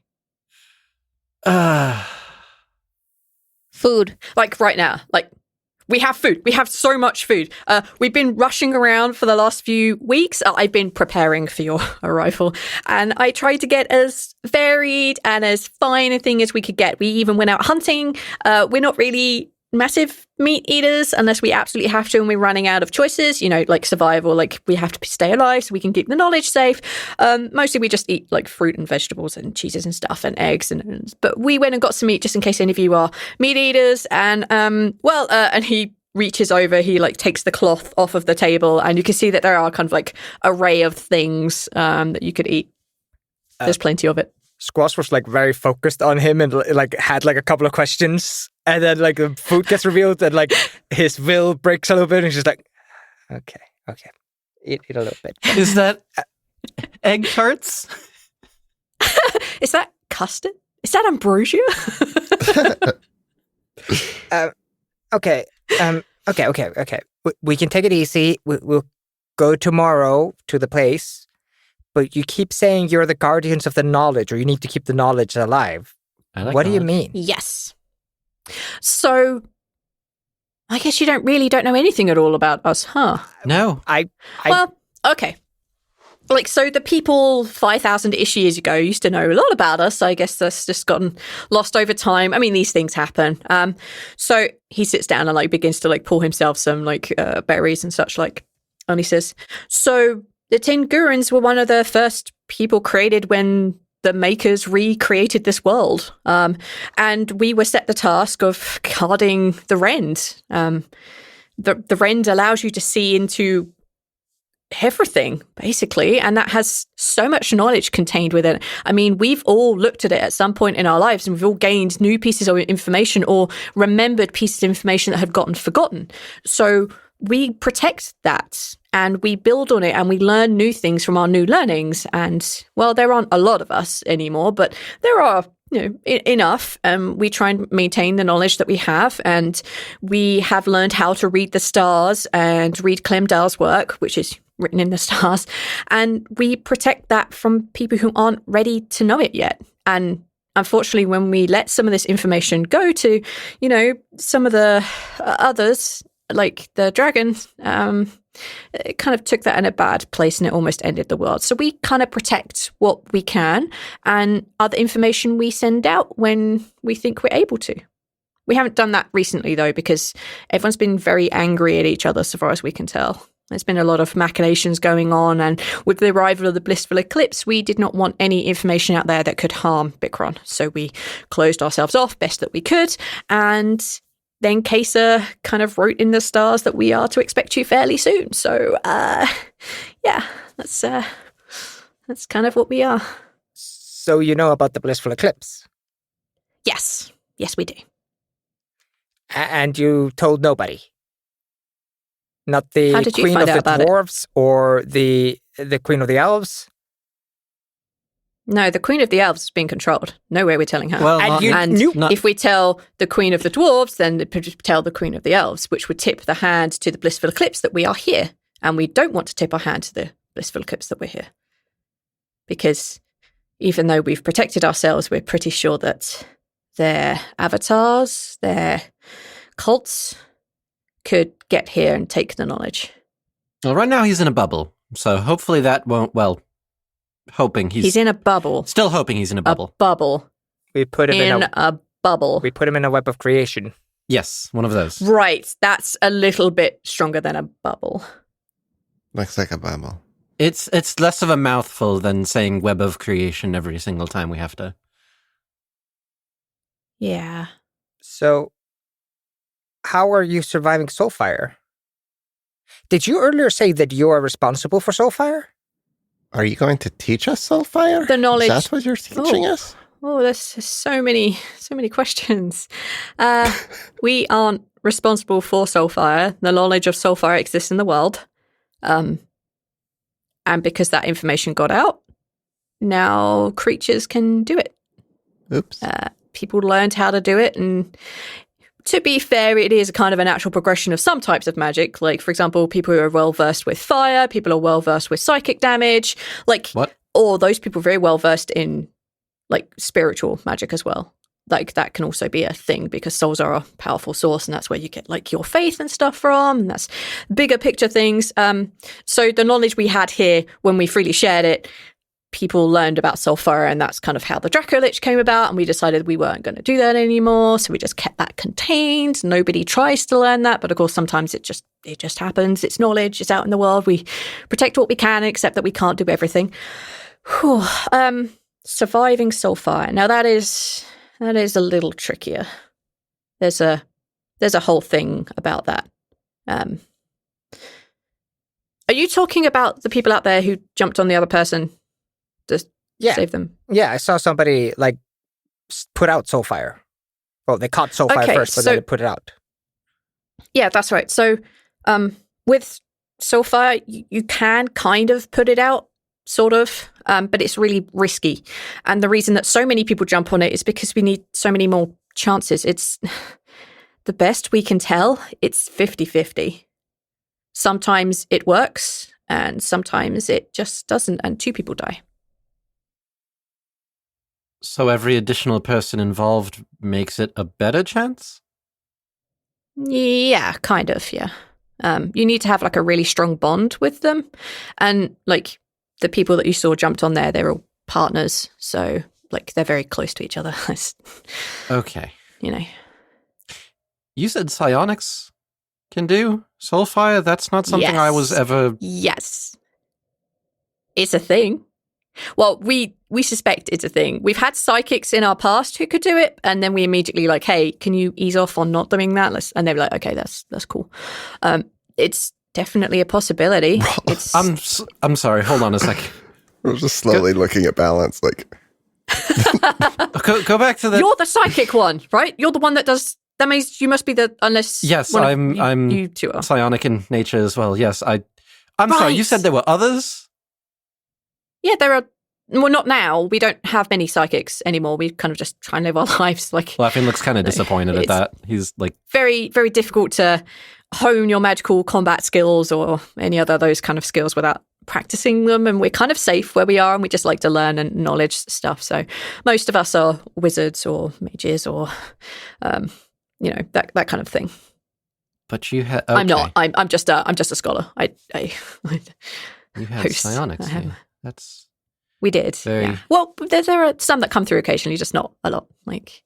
Food. Like right now, we have food. We have so much food. We've been rushing around for the last few weeks. I've been preparing for your arrival, and I tried to get as varied and as fine a thing as we could get. We even went out hunting. We're not really massive meat eaters unless we absolutely have to, and we're running out of choices, like survival, like we have to stay alive so we can keep the knowledge safe. Mostly we just eat like fruit and vegetables and cheeses and stuff and eggs, but we went and got some meat just in case any of you are meat eaters. And and he reaches over, he like takes the cloth off of the table, and you can see that there are kind of like array of things that you could eat. There's plenty of it. Squash was like very focused on him and like had like a couple of questions, And then like the food gets revealed and like his will breaks a little bit and he's just like, okay. Eat a little bit. Is that egg tarts? Is that custard? Is that ambrosia? Okay. Okay. We can take it easy. We'll go tomorrow to the place. But you keep saying you're the guardians of the knowledge, or you need to keep the knowledge alive. What do you mean? Yes. So, I guess you don't know anything at all about us, huh? No. Well, okay. Like, so the people 5,000-ish years ago used to know a lot about us. I guess that's just gotten lost over time. I mean, these things happen. So he sits down and like begins to like pour himself some like berries and such like. And he says, so the Tin Gurins were one of the first people created when the makers recreated this world. And we were set the task of guarding the Rend. The Rend allows you to see into everything, basically, and that has so much knowledge contained within it. I mean, we've all looked at it at some point in our lives and we've all gained new pieces of information or remembered pieces of information that had gotten forgotten. So we protect that and we build on it and we learn new things from our new learnings. And, well, there aren't a lot of us anymore, but there are enough. We try and maintain the knowledge that we have, and we have learned how to read the stars and read Clemdal's work, which is written in the stars, and we protect that from people who aren't ready to know it yet. And unfortunately, when we let some of this information go to, some of the others, like the dragons, it kind of took that in a bad place and it almost ended the world. So we kind of protect what we can and other information we send out when we think we're able to. We haven't done that recently, though, because everyone's been very angry at each other, so far as we can tell. There's been a lot of machinations going on, and with the arrival of the blissful eclipse, we did not want any information out there that could harm Bikron. So we closed ourselves off best that we could, and then Kesa kind of wrote in the stars that we are to expect you fairly soon. So, yeah, that's kind of what we are. So you know about the blissful eclipse? Yes, we do. And you told nobody? Not the How did you queen find of out the about it? dwarves or the queen of the elves? No, the Queen of the Elves is being controlled. No way we're telling her. Well, And if we tell the Queen of the Dwarves, then tell the Queen of the Elves, which would tip the hand to the blissful eclipse that we are here. And we don't want to tip our hand to the blissful eclipse that we're here. Because even though we've protected ourselves, we're pretty sure that their avatars, their cults, could get here and take the knowledge. Well, right now he's in a bubble, so hopefully that won't, hoping he's in a bubble. Still hoping he's in a bubble. A bubble. We put him in a bubble. We put him in a web of creation. Yes, one of those. Right, that's a little bit stronger than a bubble. Looks like a bubble. It's less of a mouthful than saying web of creation every single time we have to. Yeah. So, how are you surviving Soulfire? Did you earlier say that you are responsible for Soulfire? Are you going to teach us Soulfire? The knowledge. Is that what you're teaching us? Oh, there's so many questions. We aren't responsible for Soulfire. The knowledge of Soulfire exists in the world. And because that information got out, now creatures can do it. Oops. People learned how to do it, and to be fair, it is kind of a natural progression of some types of magic. Like, for example, people who are well-versed with fire, people are well-versed with psychic damage, What? Or those people very well-versed in, spiritual magic as well. That can also be a thing, because souls are a powerful source, and that's where you get, your faith and stuff from, and that's bigger picture things. So the knowledge we had here, when we freely shared it, people learned about Soulfire, and that's kind of how the Dracolich came about, and we decided we weren't going to do that anymore, so we just kept that contained. Nobody tries to learn that, but of course sometimes it just happens. It's knowledge, it's out in the world. We protect what we can, except that we can't do everything. Whew. Surviving Soulfire. Now that is a little trickier. There's a whole thing about that. Are you talking about the people out there who jumped on the other person to save them? Yeah, I saw somebody put out Soulfire. Well, they caught Soulfire Okay, first, but so- then they put it out. Yeah, that's right. So with Soulfire, you can kind of put it out, sort of, but it's really risky. And the reason that so many people jump on it is because we need so many more chances. It's the best we can tell, it's 50-50. Sometimes it works, and sometimes it just doesn't, and 2 people die. So every additional person involved makes it a better chance? Yeah, kind of, yeah. You need to have like a really strong bond with them. And like the people that you saw jumped on there, they're all partners. So like they're very close to each other. Okay. You know. You said psionics can do Soulfire? That's not something I was Yes. ever... Yes. It's a thing. Well, we suspect it's a thing. We've had psychics in our past who could do it, and then we immediately like, hey, can you ease off on not doing that? And they're like, okay, that's cool. It's definitely a possibility. It's I'm sorry, hold on a second. We're just slowly looking at balance, like... Go back to the... You're the psychic one, right? You're the one that does... That means you must be the... Unless... Yes, one of I'm you two are. psionic in nature as well. Yes, I'm sorry, you Right. said there were others? Yeah, there are... Well, not now. We don't have many psychics anymore. We kind of just try and live our lives. Like, Laughing looks kind of disappointed at it's- that. He's like, very, very difficult to hone your magical combat skills or any other those kind of skills without practicing them. And we're kind of safe where we are, and we just like to learn and knowledge stuff. So most of us are wizards or mages or, that kind of thing. but you had... I'm not. I'm just a scholar. I You had host. psionics. I have- Yeah. That's... We did. Very- Yeah. Well, there are some that come through occasionally, just not a lot. Like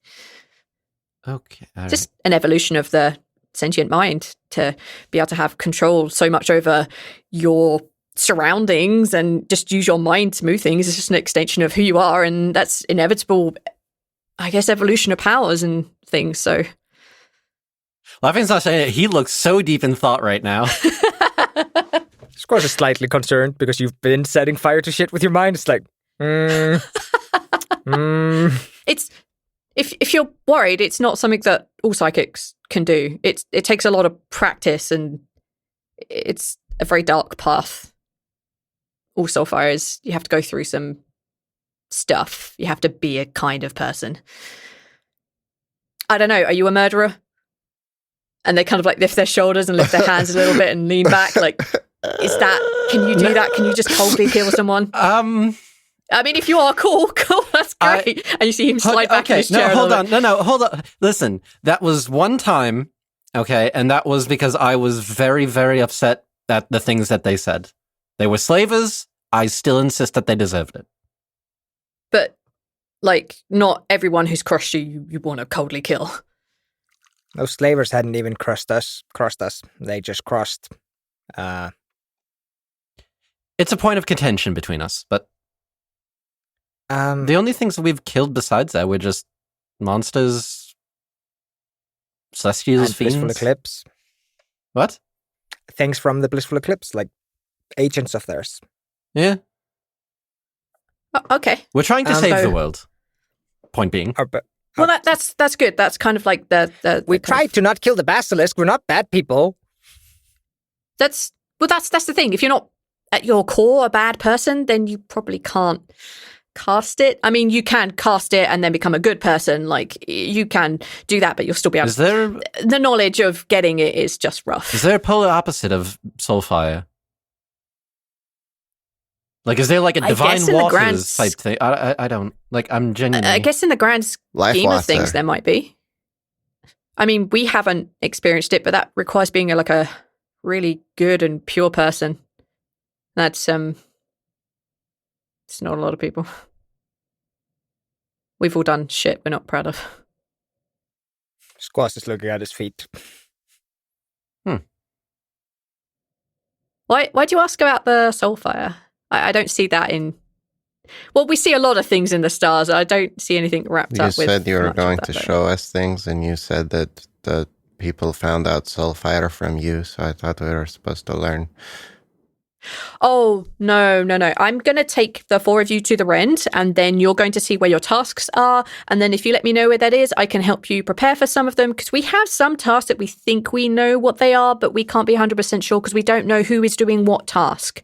Okay. all just an evolution of the sentient mind to be able to have control so much over your surroundings and just use your mind to move things. It's just an extension of who you are, and that's inevitable, I guess, evolution of powers and things. So Laughing's not saying it. He looks so deep in thought right now. Squash is slightly concerned because you've been setting fire to shit with your mind. It's like, it's if you're worried, it's not something that all psychics can do. It takes a lot of practice, and it's a very dark path. All soulfires, you have to go through some stuff. You have to be a kind of person. I don't know. Are you a murderer? And they kind of like lift their shoulders and lift their hands a little bit and lean back. Like, is that? Can you do that? Can you just coldly kill someone? I mean, if you are cool, that's great. And you see him slide back in his chair. Hold on. Hold on. Listen, that was one time, okay, and that was because I was very, very upset at the things that they said. They were slavers. I still insist that they deserved it. But, like, not everyone who's crushed you want to coldly kill. those slavers hadn't even crossed us. They just crossed. It's a point of contention between us, but the only things that we've killed besides that were just monsters, celestials, and blissful fiends. eclipse. What? Things from the blissful eclipse, like agents of theirs. Yeah. Oh, okay. We're trying to save so- the world. Point being. Well, that's good. That's kind of like the We kind tried of- to not kill the basilisk. We're not bad people. That's the thing. If you're not at your core a bad person, then you probably can't cast it. I mean, you can cast it and then become a good person. Like, you can do that, but you'll still be able Is there the knowledge of getting it is just rough. is there a polar opposite of Soulfire? Like, is there like a I divine guess in the waters grand type thing? I don't like. I'm genuinely. I guess in the grand Life scheme of water. things, there might be. I mean, we haven't experienced it, but that requires being a really good and pure person. That's it's not a lot of people. We've all done shit we're not proud of. Squash is looking at his feet. Why'd you ask about the Soulfire? I don't see that in. Well, we see a lot of things in the stars. I don't see anything wrapped You up with. said you were much of going that, to though. show us things, and you said that the people found out Soulfire from you, so I thought we were supposed to learn. Oh, no. I'm going to take the 4 of you to the Rend, and then you're going to see where your tasks are. And then if you let me know where that is, I can help you prepare for some of them, because we have some tasks that we think we know what they are, but we can't be 100% sure because we don't know who is doing what task.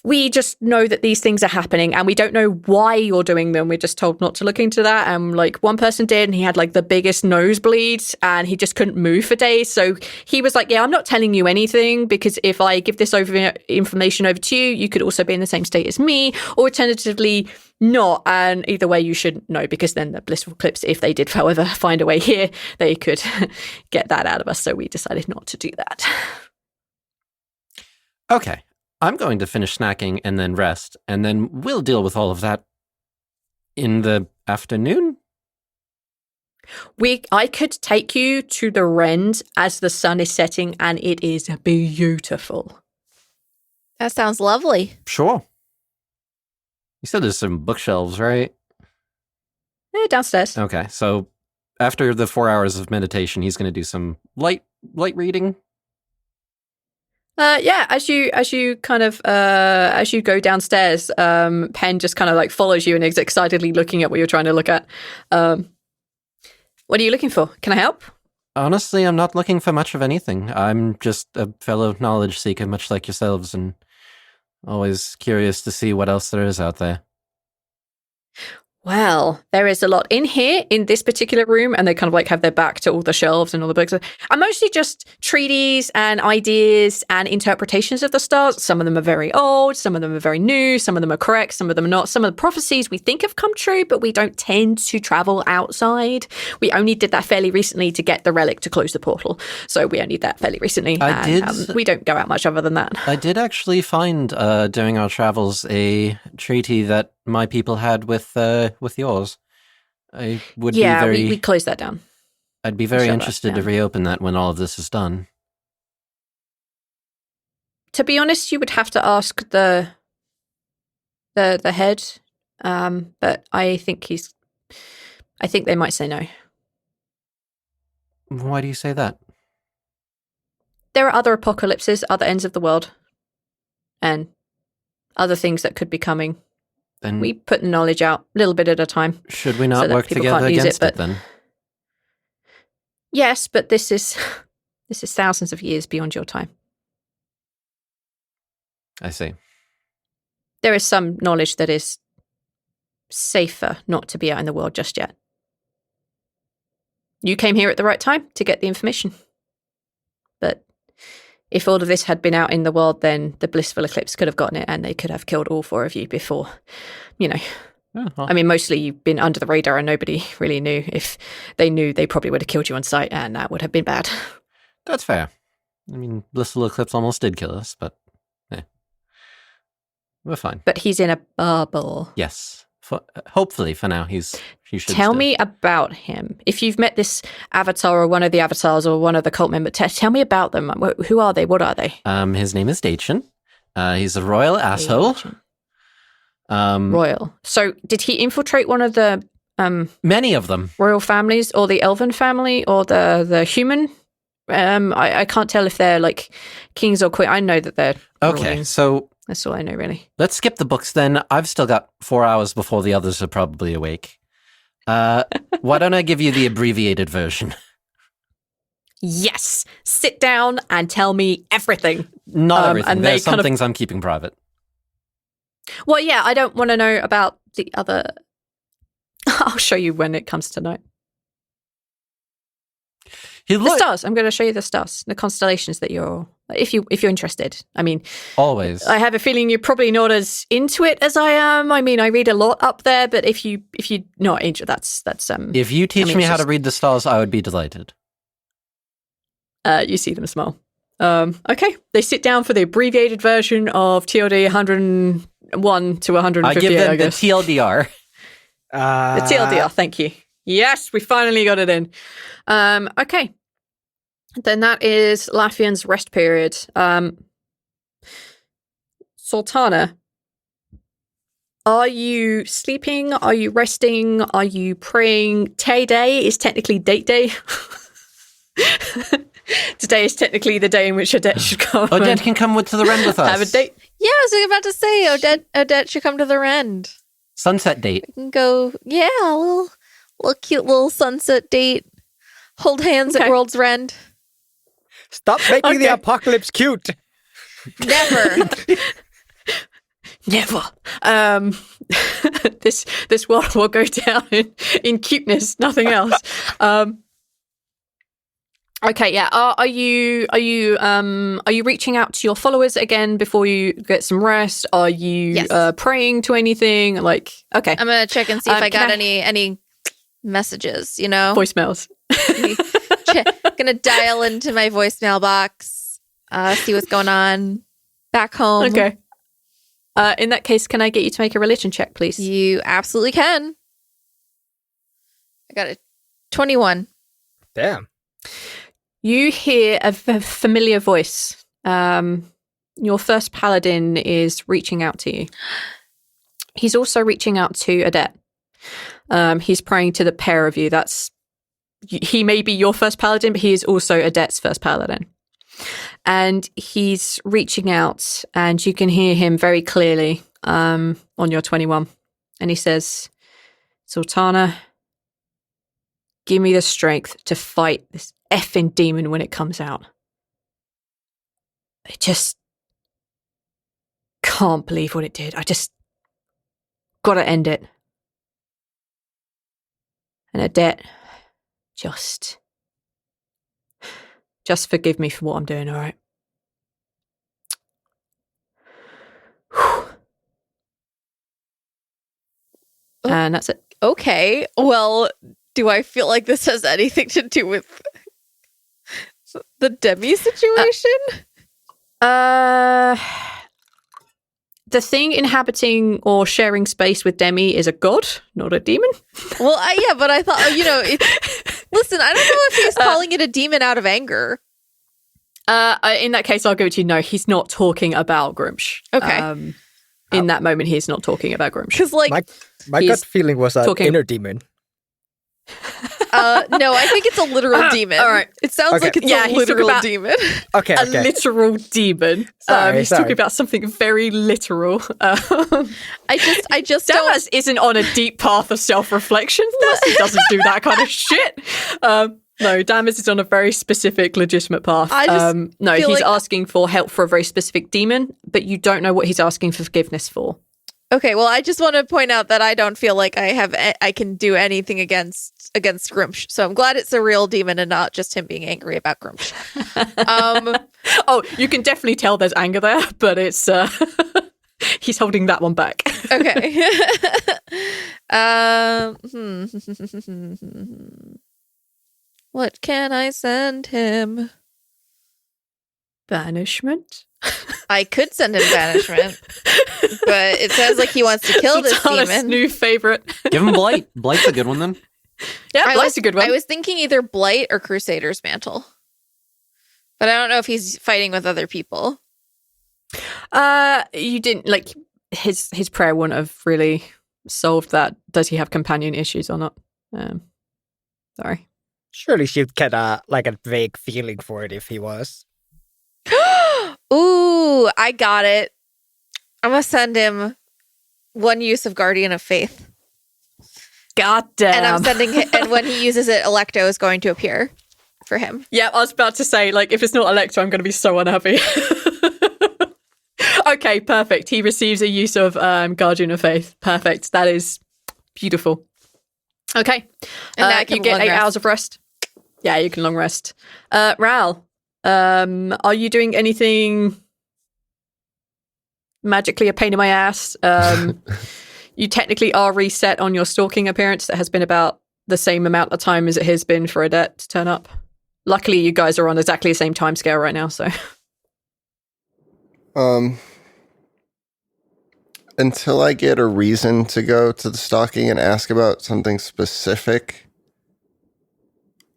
We just know that these things are happening, and we don't know why you're doing them. We're just told not to look into that. And like one person did, and he had like the biggest nosebleed, and he just couldn't move for days. So he was like, "Yeah, I'm not telling you anything, because if I give this information over to you, you could also be in the same state as me, or alternatively not. And either way, you shouldn't know, because then the blissful clips, if they did, however, find a way here, they could get that out of us. So we decided not to do that." Okay. I'm going to finish snacking and then rest, and then we'll deal with all of that in the afternoon. I could take you to the Rend as the sun is setting, and it is beautiful. That sounds lovely. Sure. You said there's some bookshelves, right? Downstairs. Okay, so after the 4 hours of meditation, he's going to do some light reading. As you kind of as you go downstairs, Penn just kind of like follows you and is excitedly looking at what you're trying to look at. What are you looking for? Can I help? Honestly, I'm not looking for much of anything. I'm just a fellow knowledge seeker, much like yourselves, and always curious to see what else there is out there. Well, there is a lot in here, in this particular room, and they kind of like have their back to all the shelves and all the books. I'm mostly just treaties and ideas and interpretations of the stars. Some of them are very old, some of them are very new, some of them are correct, some of them are not. Some of the prophecies we think have come true, but we don't tend to travel outside. We only did that fairly recently to get the relic to close the portal. So we only did that fairly recently. We don't go out much other than that. I did actually find, during our travels, a treaty that my people had with yours. I would be very... we closed that down. I'd be very interested to reopen that when all of this is done. To be honest, you would have to ask the head, but I think they might say no. Why do you say that? There are other apocalypses, other ends of the world, and other things that could be coming. Then we put the knowledge out a little bit at a time. Should we not work together against it then? Yes, but this is thousands of years beyond your time. I see. There is some knowledge that is safer not to be out in the world just yet. You came here at the right time to get the information. But if all of this had been out in the world, then the blissful eclipse could have gotten it, and they could have killed all 4 of you before, I mean, mostly you've been under the radar and nobody really knew. If they knew, they probably would have killed you on sight, and that would have been bad. That's fair. I mean, blissful eclipse almost did kill us, but we're fine. But he's in a bubble. Yes. Hopefully, for now, he should Tell me about him. If you've met this avatar or one of the avatars or one of the cult members, tell me about them. Who are they? What are they? His name is Daichin. He's a royal asshole. Royal. So did he infiltrate one of the... many of them. Royal families, or the elven family, or the human? I can't tell if they're like kings or queens. I know that they're Okay, ruling. so... That's all I know, really. Let's skip the books then. I've still got 4 hours before the others are probably awake. Why don't I give you the abbreviated version? Yes! Sit down and tell me everything. Not everything. There's some things I'm keeping private. Well, yeah, I don't want to know about the other... I'll show you when it comes to night. The stars. I'm going to show you the stars, the constellations that you're... If you're interested. I mean... Always. I have a feeling you're probably not as into it as I am. I mean, I read a lot up there, but if you're not into that's If you teach me how to read the stars, I would be delighted. You see them smile. Okay. They sit down for the abbreviated version of TLD 101 to 158, I give them I guess. the TLDR. The TLDR, thank you. Yes, we finally got it in. Okay. Then that is Lafian's rest period. Zaltanna, are you sleeping? Are you resting? Are you praying? Tay day is technically date day. Today is technically the day in which Odette should come. Odette can come to the Rend with us. Have a date. Yeah, I was about to say Odette should come to the Rend. Sunset date. We can go, yeah, a little cute little sunset date. Hold hands at World's Rend. Stop making the apocalypse cute. Never. Never. This world will go down in cuteness, nothing else. Okay, yeah. Are you reaching out to your followers again before you get some rest? Are you praying to anything? Like, okay, I'm gonna check and see if I got any messages. You know, voicemails. Gonna dial into my voicemail box, see what's going on back home. Okay. In that case, can I get you to make a religion check, please? You absolutely can. I got a 21. Damn. You hear a familiar voice. Your first paladin is reaching out to you. He's also reaching out to Odette. He's praying to the pair of you. He may be your first paladin, but he is also Odette's first paladin. And he's reaching out, and you can hear him very clearly on your 21. And he says, Zaltanna, give me the strength to fight this effing demon when it comes out. I just can't believe what it did. I just gotta end it. And Odette, just forgive me for what I'm doing, all right? And that's it. Okay. Well, do I feel like this has anything to do with the Demi situation? The thing inhabiting or sharing space with Demi is a god, not a demon. Well, yeah, but I thought, listen, I don't know if he's calling it a demon out of anger. In that case, I'll go to you. No, he's not talking about Grimsh. Okay. In that moment, he's not talking about Grimsh. Because, like, my gut feeling was an inner demon. No, I think it's a literal demon. All right. It sounds like it's a literal demon. Okay. A literal demon. He's talking about something very literal. I just Damas isn't on a deep path of self-reflection. He doesn't do that kind of shit. No, Damas is on a very specific, legitimate path. He's asking for help for a very specific demon, but you don't know what he's asking for forgiveness for. Okay, well, I just want to point out that I don't feel like I can do anything against Grimsh. So I'm glad it's a real demon and not just him being angry about Grimsh. Oh, you can definitely tell there's anger there, but it's he's holding that one back. Okay. What can I send him? Banishment? I could send him banishment, but it sounds like he wants to kill this demon. New favorite. Give him Blight. Blight's a good one then. Yeah, Blight's a good one. I was thinking either Blight or Crusader's Mantle, but I don't know if he's fighting with other people. You didn't like his prayer wouldn't have really solved that. Does he have companion issues or not? Sorry. Surely she'd get a vague feeling for it if he was. Ooh, I got it. I'm gonna send him one use of Guardian of Faith. God damn. And I'm sending him, and when he uses it, Electo is going to appear for him. Yeah, I was about to say, if it's not Electo, I'm going to be so unhappy. Okay, perfect. He receives a use of Guardian of Faith. Perfect. That is beautiful. Okay. And you get 8 hours of rest. Yeah, you can long rest. Rhal, are you doing anything magically a pain in my ass? You technically are reset on your stalking appearance that has been about the same amount of time as it has been for Odette to turn up. Luckily, you guys are on exactly the same time scale right now, so. Until I get a reason to go to the stalking and ask about something specific,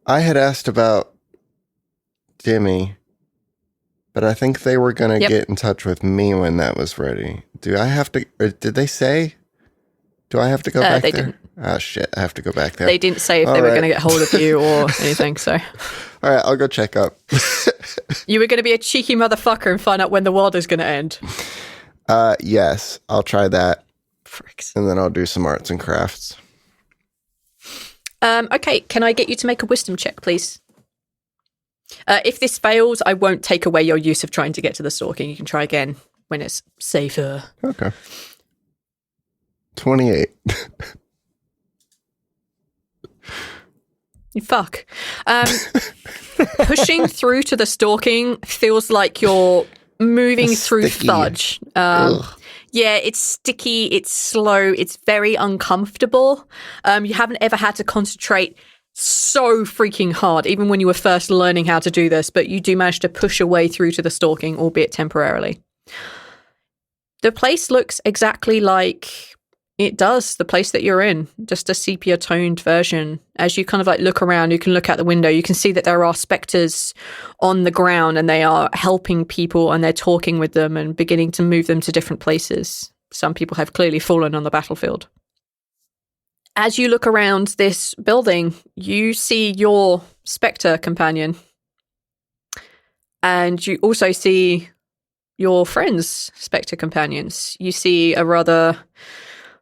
I had asked about Demi, but I think they were going to get in touch with me when that was ready. Do I have to, or did they say? Do I have to go back they there? Didn't. Ah, shit. I have to go back there. They didn't say if All they were right. going to get hold of you or anything, so. All right, I'll go check up. You were going to be a cheeky motherfucker and find out when the world is going to end. Yes, I'll try that. Fricks. And then I'll do some arts and crafts. Okay, can I get you to make a wisdom check, please? If this fails, I won't take away your use of trying to get to the stalking. You can try again when it's safer. Okay. 28. You fuck. Pushing through to the stalking feels like you're moving It's through sticky. fudge. Ugh. Yeah, it's sticky, it's slow, it's very uncomfortable. You haven't ever had to concentrate so freaking hard, even when you were first learning how to do this, but you do manage to push your way through to the stalking, albeit temporarily. The place looks exactly like it does, the place that you're in, just a sepia-toned version. As you kind of like look around, you can look out the window, you can see that there are spectres on the ground and they are helping people and they're talking with them and beginning to move them to different places. Some people have clearly fallen on the battlefield. As you look around this building, you see your spectre companion. And you also see your friends' spectre companions. You see a rather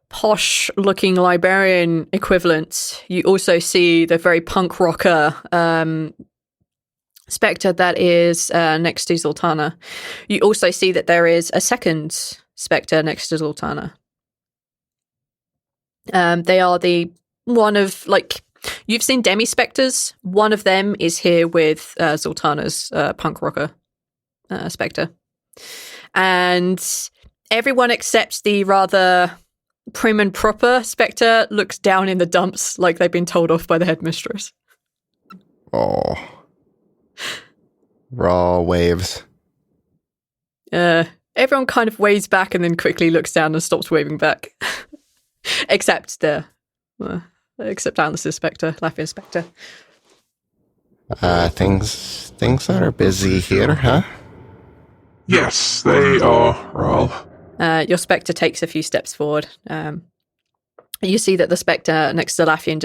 posh-looking librarian equivalent. You also see the very punk rocker spectre that is next to Zaltanna. You also see that there is a second spectre next to Zaltanna. They are the one of, like, you've seen demi-spectres. One of them is here with Zaltanna's punk rocker spectre. And everyone except the rather prim and proper spectre looks down in the dumps like they've been told off by the headmistress. Oh. Raw waves. Everyone kind of waves back and then quickly looks down and stops waving back. Except Alice's spectre, Lafia's spectre. Things are busy here, huh? Yes, they are, Rhal. Your spectre takes a few steps forward. You see that the spectre next to Lafian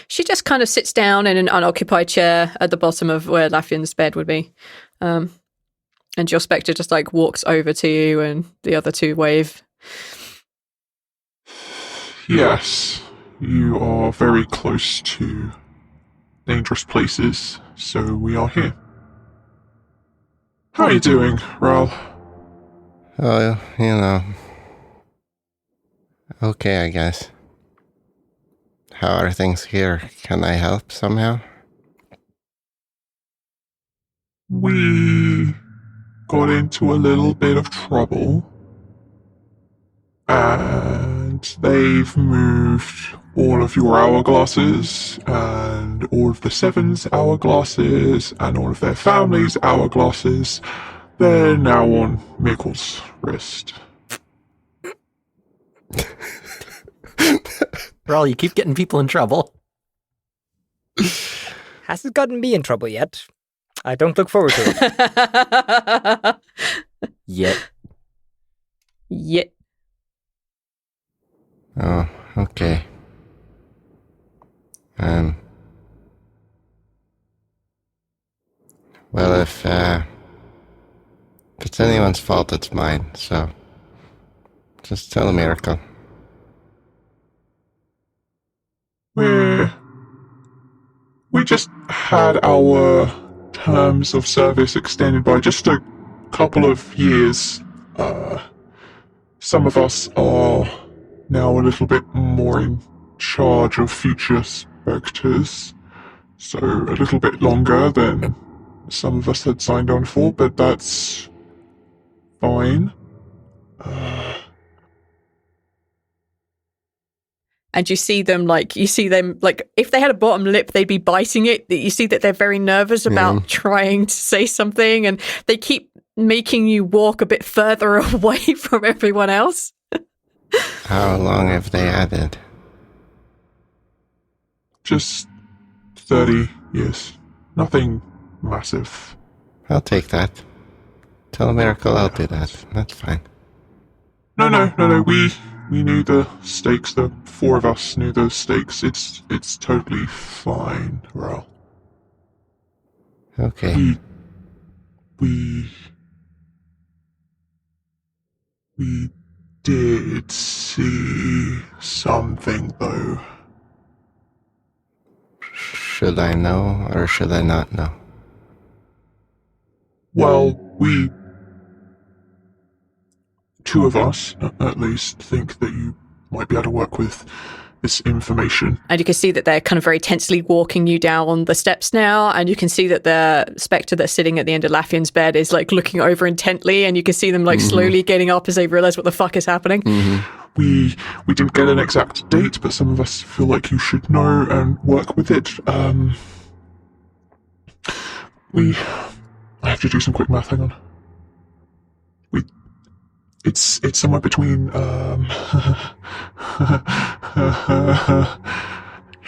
she just kind of sits down in an unoccupied chair at the bottom of where Lafian's bed would be. And your spectre just like walks over to you and the other two wave. Yes, you are very close to dangerous places, so we are here. How are you doing, Rhal? Oh, okay, I guess. How are things here? Can I help somehow? We got into a little bit of trouble, and they've moved all of your hourglasses, and all of the Seven's hourglasses, and all of their family's hourglasses. They're now on Mickle's wrist. Rhal, you keep getting people in trouble. Hasn't gotten me in trouble yet. I don't look forward to it. Yet. Yeah. Oh, okay. Well, if it's anyone's fault, it's mine, so just tell a miracle. We just had our terms of service extended by just a couple of years. Some of us are now a little bit more in charge of future spectres, so a little bit longer than some of us had signed on for, but that's fine. And you see them like, if they had a bottom lip, they'd be biting it. You see that they're very nervous about trying to say something, and they keep making you walk a bit further away from everyone else. How long have they added? Just 30 years. Nothing massive. I'll take that. Tell a miracle, I'll do that. That's fine. No, We knew the stakes. The four of us knew the stakes. It's totally fine, Rhal. Okay. We did see something, though. Should I know or should I not know? Well, two of us, at least, think that you might be able to work with this information. And you can see that they're kind of very tensely walking you down the steps now. And you can see that the spectre that's sitting at the end of Laffian's bed is like looking over intently. And you can see them like slowly getting up as they realize what the fuck is happening. We didn't get an exact date, but some of us feel like you should know and work with it. I have to do some quick math. Hang on. It's somewhere between yeah,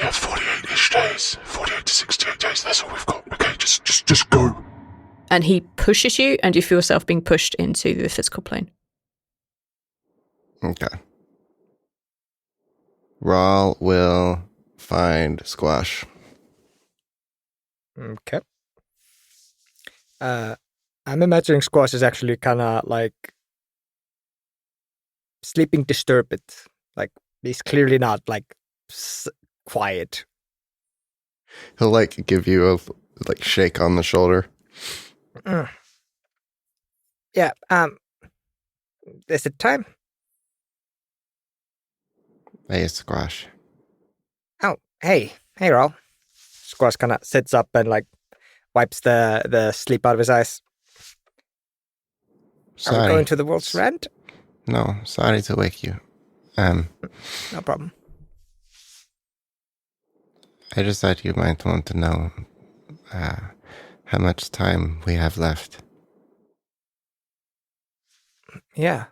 48-ish days, 48 to 68 days. That's all we've got. Okay, just go. And he pushes you, and you feel yourself being pushed into the physical plane. Okay. Rhal will find Squash. Okay. I'm imagining Squash is actually kind of like sleeping disturbed. Like he's clearly not like quiet. He'll like give you a like shake on the shoulder. Yeah. Is it time? Hey, Squash. Oh, hey, Rhal. Squash kind of sits up and like wipes the sleep out of his eyes. Sorry. Are we going to the world's end? No, sorry to wake you. No problem. I just thought you might want to know how much time we have left. Yeah.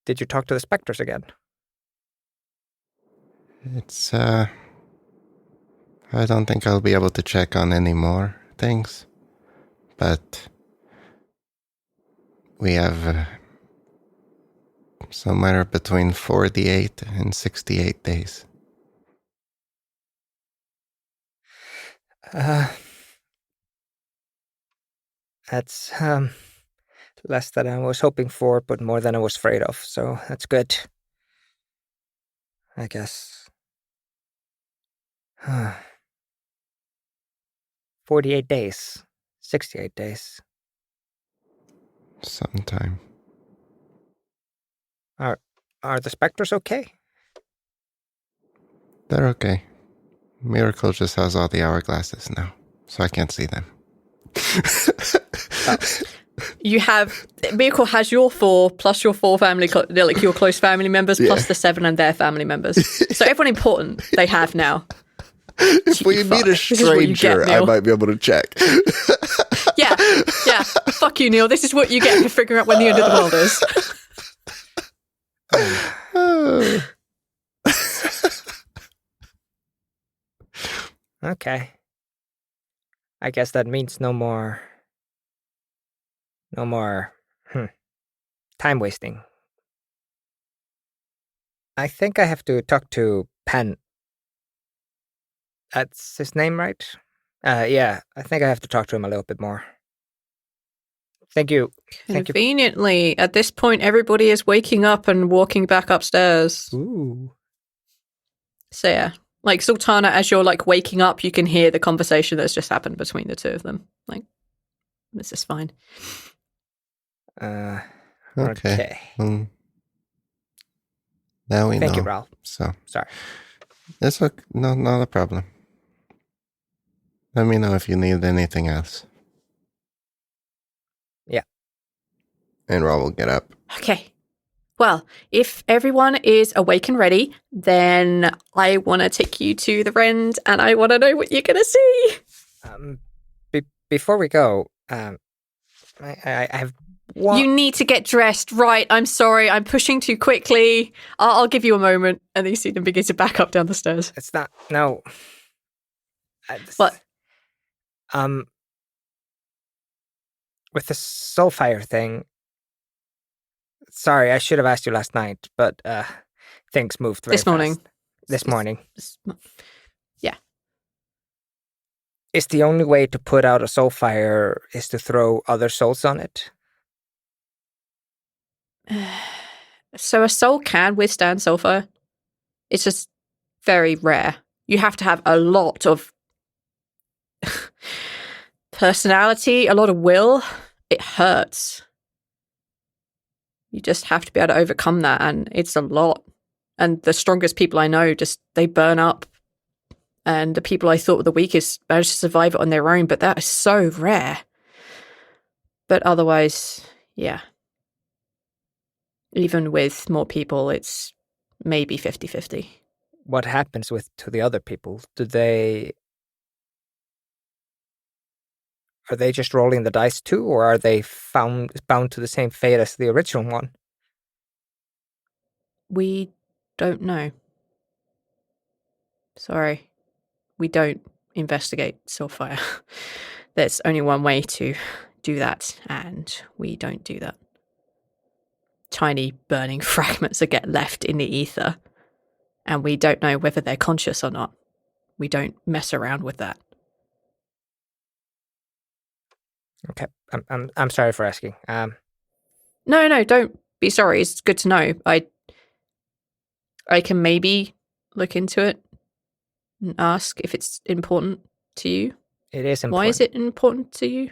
Did you talk to the specters again? It's I don't think I'll be able to check on any more things, but we have somewhere between 48 and 68 days. That's less than I was hoping for, but more than I was afraid of, so that's good. I guess. 48 days. 68 days. Sometime. Are the specters okay? They're okay. Miracle just has all the hourglasses now, so I can't see them. You have Miracle has your 4 plus your 4 family, like your close family members, plus the 7 and their family members. So everyone important they have now. If we meet a stranger, I might be able to check. Yeah. Fuck you, Neil. This is what you get for figuring out when the end of the world is. Okay. I guess that means no more time wasting. I think I have to talk to Penn. That's his name, right? Yeah, I think I have to talk to him a little bit more. Thank you. Conveniently, at this point, everybody is waking up and walking back upstairs. Ooh. So yeah, like Zaltanna, as you're like waking up, you can hear the conversation that's just happened between the two of them. Like, this is fine. Okay. Now we know. Thank you, Rhal. So sorry. It's okay. No, not a problem. Let me know if you need anything else. Yeah. And Rhal will get up. Okay. Well, if everyone is awake and ready, then I want to take you to the Rend, and I want to know what you're going to see. Before we go, I have one. You need to get dressed, right? I'm sorry, I'm pushing too quickly. I'll give you a moment, and then you see them begin to back up down the stairs. It's not. No. What? With the soulfire thing, Sorry, I should have asked you last night, but things moved very This morning. fast. This morning. Yeah. Is the only way to put out a soul fire is to throw other souls on it? So a soul can withstand sulfur. It's just very rare. You have to have a lot of personality, a lot of will. It hurts. You just have to be able to overcome that, and it's a lot. And the strongest people I know, they burn up. And the people I thought were the weakest manage to survive it on their own, but that is so rare. But otherwise, yeah. Even with more people, it's maybe 50-50. What happens to the other people? Are they just rolling the dice too, or are they bound to the same fate as the original one? We don't know. Sorry. We don't investigate soulfire. There's only one way to do that, and we don't do that. Tiny burning fragments that get left in the ether, and we don't know whether they're conscious or not. We don't mess around with that. Okay, I'm sorry for asking. No, don't be sorry. It's good to know. I can maybe look into it and ask if it's important to you. It is important. Why is it important to you?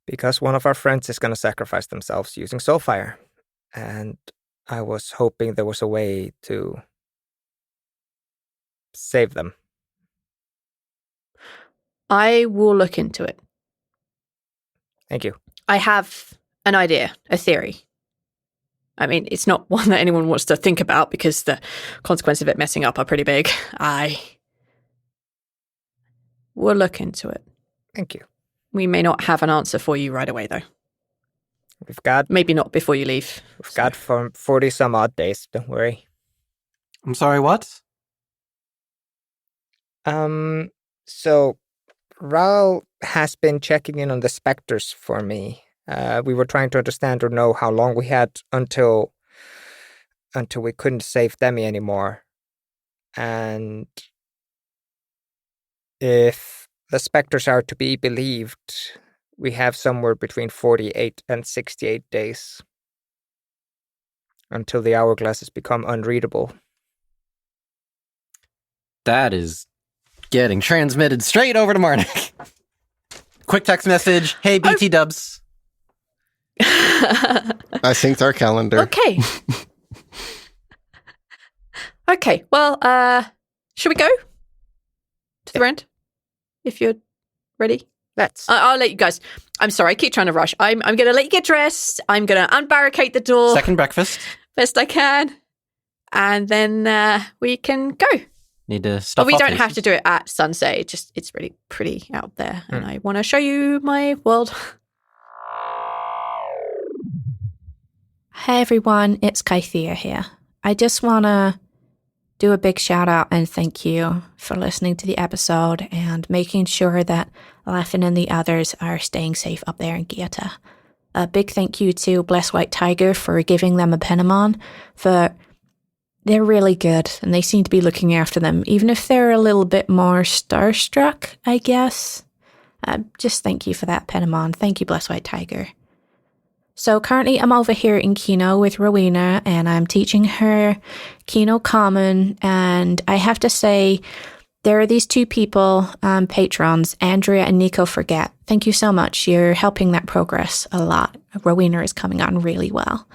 Because one of our friends is going to sacrifice themselves using soulfire, and I was hoping there was a way to save them. I will look into it. Thank you. I have an idea, a theory. I mean, it's not one that anyone wants to think about because the consequences of it messing up are pretty big. I will look into it. Thank you. We may not have an answer for you right away, though. We've got... Maybe not before you leave. We've got 40 some odd days, don't worry. I'm sorry, what? So Rhal has been checking in on the specters for me. We were trying to understand or know how long we had until we couldn't save Demi anymore. And if the specters are to be believed, we have somewhere between 48 and 68 days until the hourglasses become unreadable. That is getting transmitted straight over to Marnik. Quick text message. Hey, BT dubs. I synced our calendar. Okay. Okay, well, should we go to the end? If you're ready. Let's. I'll let you guys. I'm sorry, I keep trying to rush. I'm going to let you get dressed. I'm going to unbarricade the door. Second breakfast. Best I can. And then we can go. Need to stop. But we don't have to do it at sunset. It's really pretty out there. And I want to show you my world. Hey everyone, it's Kythea here. I just want to do a big shout out and thank you for listening to the episode and making sure that Laffin and the others are staying safe up there in Gaeta. A big thank you to Bless White Tiger for giving them a Penamon, for they're really good and they seem to be looking after them, even if they're a little bit more starstruck, I guess. Just thank you for that, Penamon. Thank you, Bless White Tiger. So currently I'm over here in Kino with Rowena and I'm teaching her Kino Common, and I have to say there are these two people, patrons, Andrea and Nico Forget. Thank you so much. You're helping that progress a lot. Rowena is coming on really well.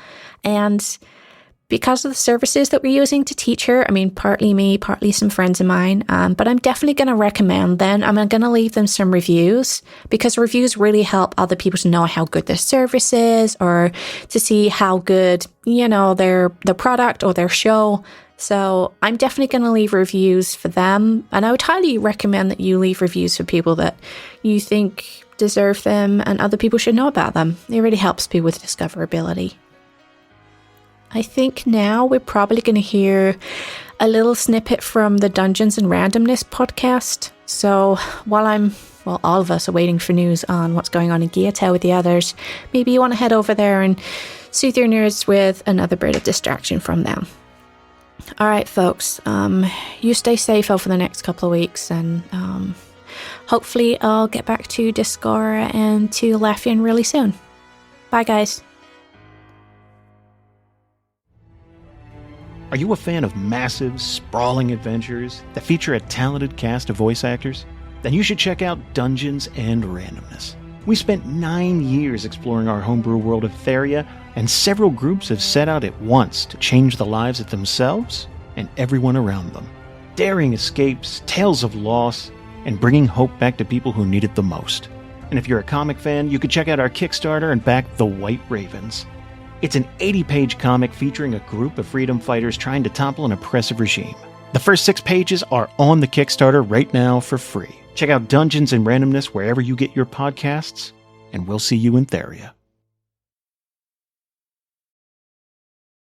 And because of the services that we're using to teach her, I mean, partly me, partly some friends of mine, but I'm definitely going to recommend them. I'm going to leave them some reviews because reviews really help other people to know how good their service is or to see how good, their product or their show. So I'm definitely going to leave reviews for them. And I would highly recommend that you leave reviews for people that you think deserve them and other people should know about them. It really helps people with discoverability. I think now we're probably going to hear a little snippet from the Dungeons and Randomness podcast. So while all of us are waiting for news on what's going on in Geotel with the others, maybe you want to head over there and soothe your nerves with another bit of distraction from them. All right, folks, you stay safe over the next couple of weeks, and hopefully I'll get back to Discora and to Laffian really soon. Bye, guys. Are you a fan of massive, sprawling adventures that feature a talented cast of voice actors? Then you should check out Dungeons and Randomness. We spent 9 years exploring our homebrew world of Theria, and several groups have set out at once to change the lives of themselves and everyone around them. Daring escapes, tales of loss, and bringing hope back to people who need it the most. And if you're a comic fan, you could check out our Kickstarter and back The White Ravens. It's an 80-page comic featuring a group of freedom fighters trying to topple an oppressive regime. The first 6 pages are on the Kickstarter right now for free. Check out Dungeons and Randomness wherever you get your podcasts, and we'll see you in Theria.